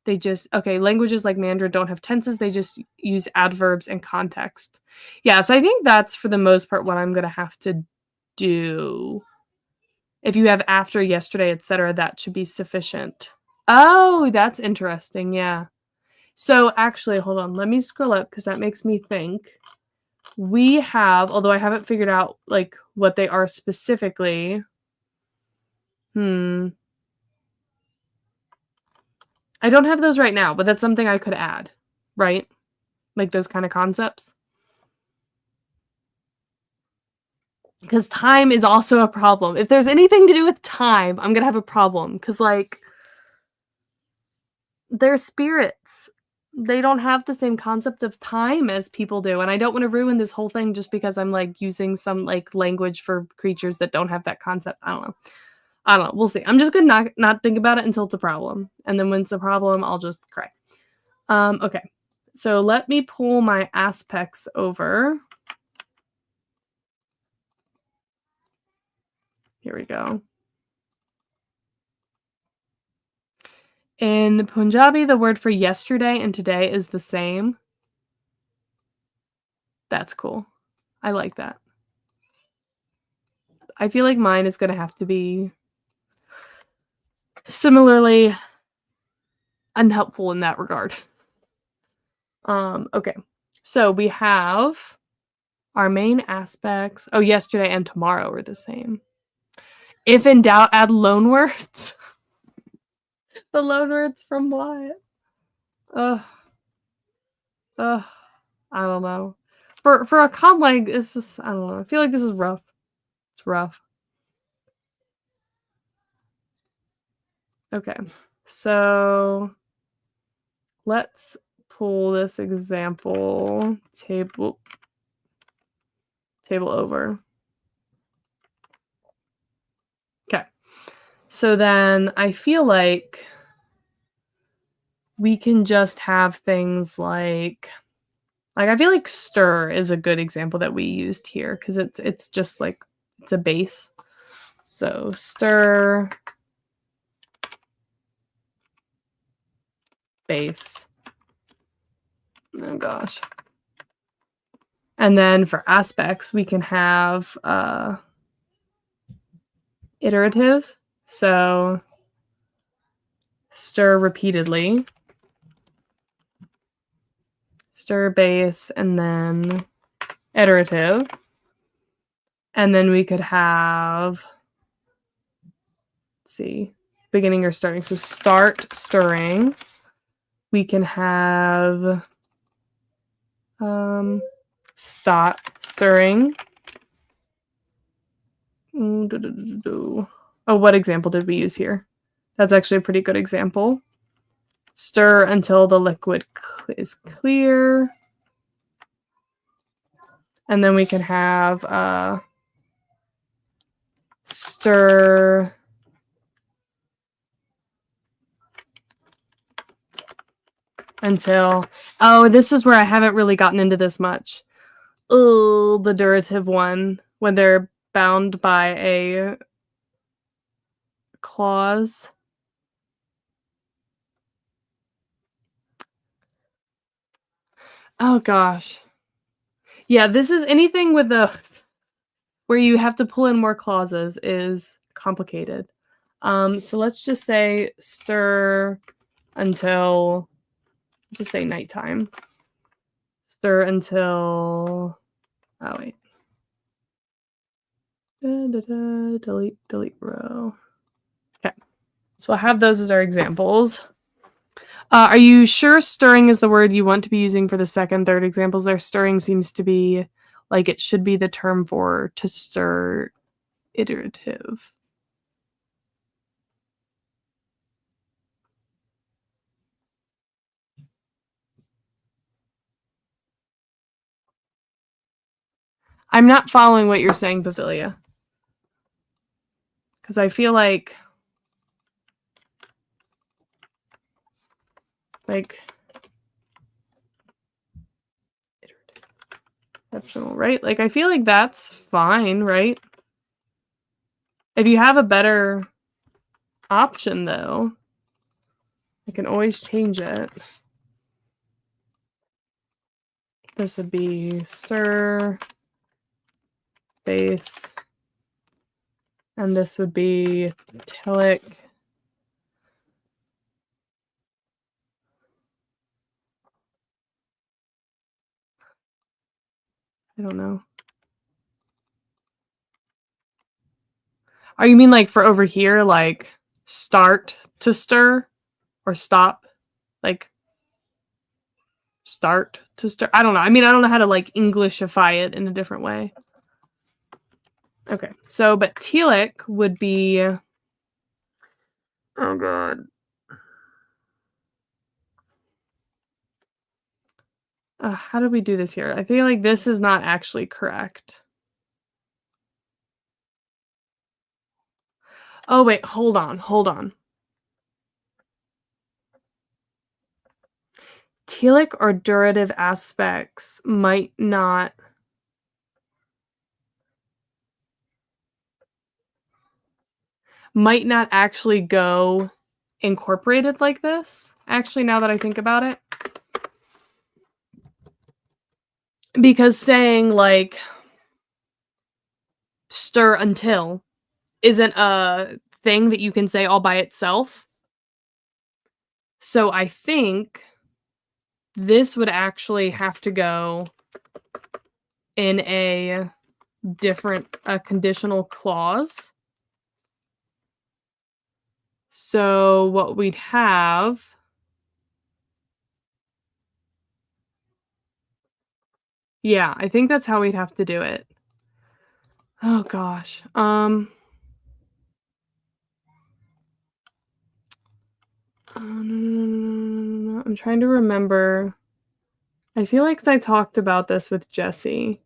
They just okay, languages like Mandarin don't have tenses, they just use adverbs and context. Yeah, so I think that's for the most part what I'm gonna have to do. If you have after, yesterday, etc., that should be sufficient. Oh, that's interesting, yeah. So actually, hold on, let me scroll up because that makes me think. We have, although I haven't figured out like what they are specifically. I don't have those right now, but that's something I could add, right? Like those kind of concepts. Because time is also a problem. If there's anything to do with time, I'm gonna have a problem. Because like they're spirits. They don't have the same concept of time as people do. And I don't want to ruin this whole thing just because I'm like using some like language for creatures that don't have that concept. I don't know. We'll see. I'm just gonna not think about it until it's a problem. And then when it's a problem, I'll just cry. Okay. So let me pull my aspects over. Here we go. In Punjabi, the word for yesterday and today is the same. That's cool. I like that. I feel like mine is going to have to be similarly unhelpful in that regard. Okay. So we have our main aspects. Oh, yesterday and tomorrow are the same. If in doubt, add loanwords. The loanwords from what? Ugh. I don't know. For a Conlang, it's just, I don't know. I feel like this is rough. It's rough. Okay. So let's pull this example table over. Okay. So then I feel like we can just have things like I feel like stir is a good example that we used here because it's just like it's a base. So stir base. Oh gosh. And then for aspects, we can have iterative. So stir repeatedly. Stir base and then iterative. And then we could have, let's see, beginning or starting. So start stirring. We can have stop stirring. Oh, what example did we use here? That's actually a pretty good example. Stir until the liquid is clear. And then we can have stir until, oh, this is where I haven't really gotten into this much. Oh, the durative one, when they're bound by a clause. Oh gosh. Yeah, this is anything with those where you have to pull in more clauses is complicated. So let's just say stir until, just say nighttime. Stir until, oh wait. Delete row. Okay. So I'll have those as our examples. Are you sure stirring is the word you want to be using for the second, third examples there? Stirring seems to be like it should be the term for to stir iterative. I'm not following what you're saying, Pavilia. Because I feel like exceptional, right? Like I feel like that's fine, right? If you have a better option though, I can always change it. This would be stir base, and this would be telic. I don't know. Oh, you mean like for over here, like start to stir or stop? Like start to stir? I don't know. I mean, I don't know how to like Englishify it in a different way. Okay, so but telic would be, oh god. How do we do this here? I feel like this is not actually correct. Oh, wait, hold on. Telic or durative aspects might not actually go incorporated like this, actually, now that I think about it. Because saying, like, stir until isn't a thing that you can say all by itself. So I think this would actually have to go in a different conditional clause. So what we'd have, yeah, I think that's how we'd have to do it. Oh gosh. I'm trying to remember. I feel like I talked about this with Jesse.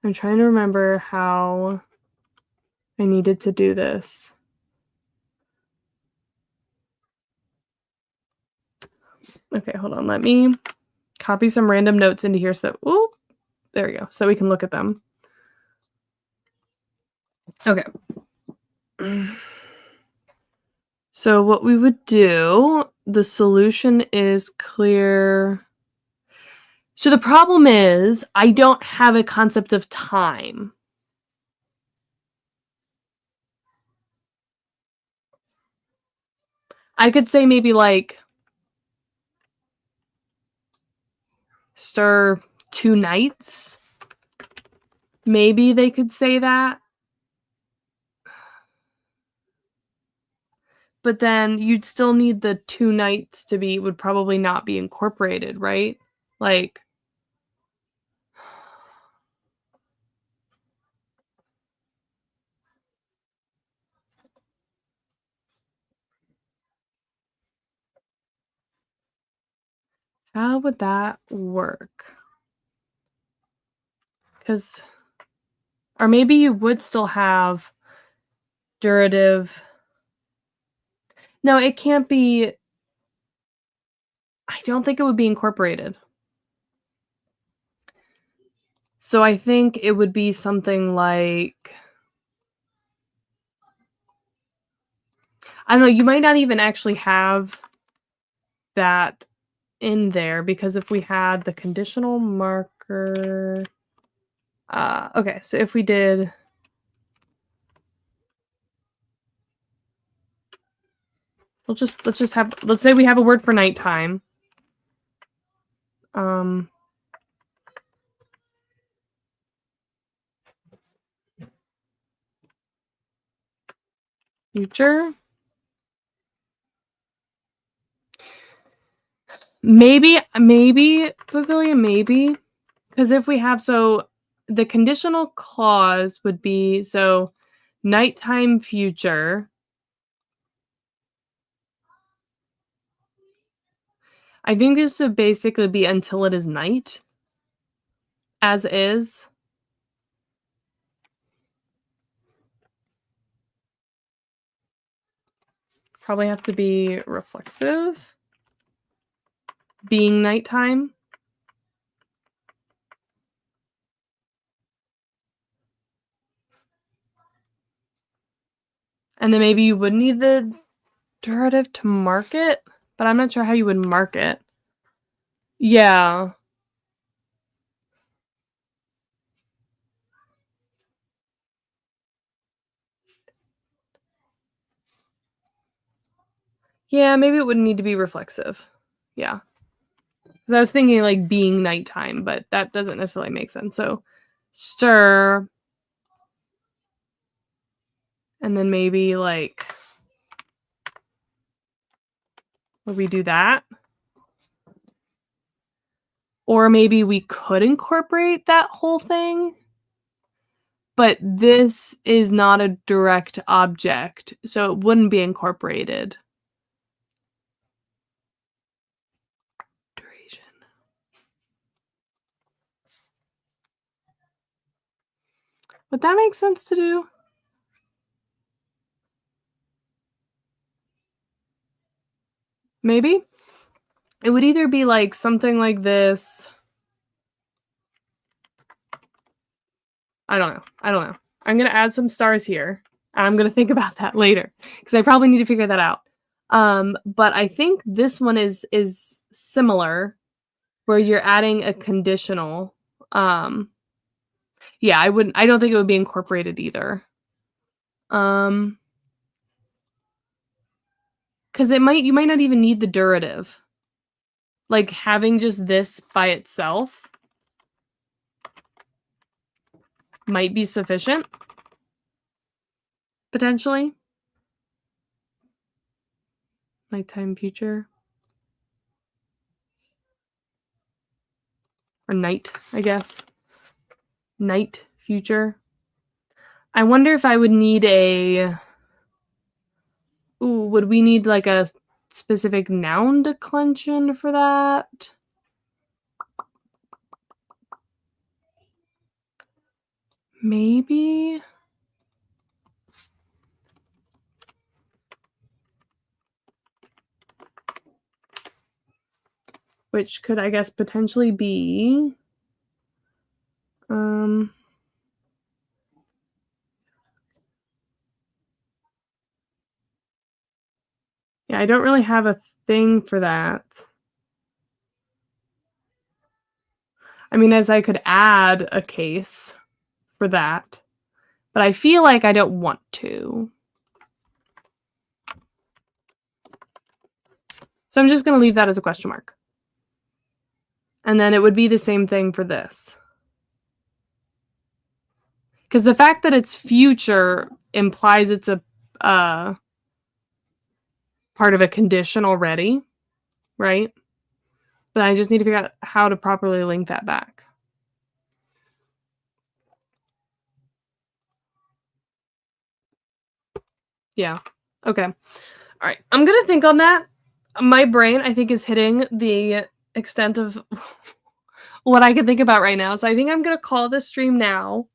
I'm trying to remember how I needed to do this. Okay, hold on. Let me copy some random notes into here so that, ooh, there we go, so that we can look at them. Okay. So what we would do, the solution is clear. So the problem is I don't have a concept of time. I could say maybe like stir 2 nights. Maybe they could say that. But then you'd still need the 2 nights to be, would probably not be incorporated, right? Like, how would that work? Because, or maybe you would still have durative. No, it can't be. I don't think it would be incorporated. So I think it would be something like, I don't know, you might not even actually have that in there, because if we had the conditional marker, okay, so if we did, let's say we have a word for nighttime. Future? Maybe pavilion, maybe. Because if we have the conditional clause would be nighttime future. I think this would basically be until it is night. As is. Probably have to be reflexive. Being nighttime. And then maybe you would need the derivative to mark it, but I'm not sure how you would mark it. Yeah. Yeah, maybe it wouldn't need to be reflexive. Yeah. Because I was thinking like being nighttime, but that doesn't necessarily make sense. So stir. And then maybe like, would we do that? Or maybe we could incorporate that whole thing. But this is not a direct object, so it wouldn't be incorporated. Duration. Would that make sense to do? Maybe? It would either be like something like this. I don't know. I'm going to add some stars here, and I'm going to think about that later because I probably need to figure that out. But I think this one is similar where you're adding a conditional. Yeah, I don't think it would be incorporated either. Because you might not even need the derivative. Like having just this by itself might be sufficient. Potentially. Nighttime future. Or night, I guess. Night future. I wonder if I would need would we need like a specific noun declension for that? Maybe. Which could, I guess, potentially be yeah, I don't really have a thing for that. I mean, as I could add a case for that, but I feel like I don't want to. So I'm just going to leave that as a question mark. And then it would be the same thing for this. Because the fact that it's future implies it's a part of a condition already, right? But I just need to figure out how to properly link that back. Yeah. Okay. All right. I'm going to think on that. My brain, I think, is hitting the extent of what I can think about right now. So I think I'm going to call this stream now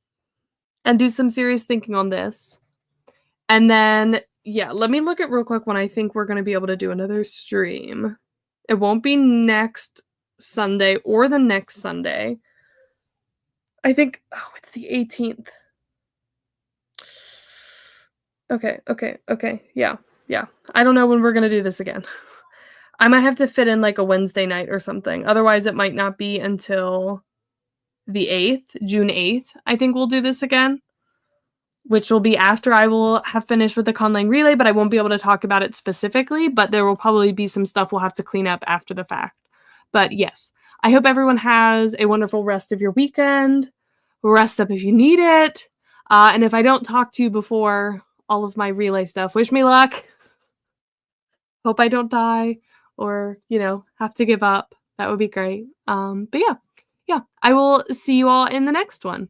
and do some serious thinking on this. And then, yeah, let me look at real quick when I think we're going to be able to do another stream. It won't be next Sunday or the next Sunday. I think, it's the 18th. Okay. Yeah. I don't know when we're going to do this again. I might have to fit in like a Wednesday night or something. Otherwise, it might not be until the 8th, June 8th. I think we'll do this again, which will be after I will have finished with the Conlang relay, but I won't be able to talk about it specifically, but there will probably be some stuff we'll have to clean up after the fact. But yes, I hope everyone has a wonderful rest of your weekend. Rest up if you need it. And if I don't talk to you before, all of my relay stuff. Wish me luck. Hope I don't die or, have to give up. That would be great. But yeah. Yeah, I will see you all in the next one.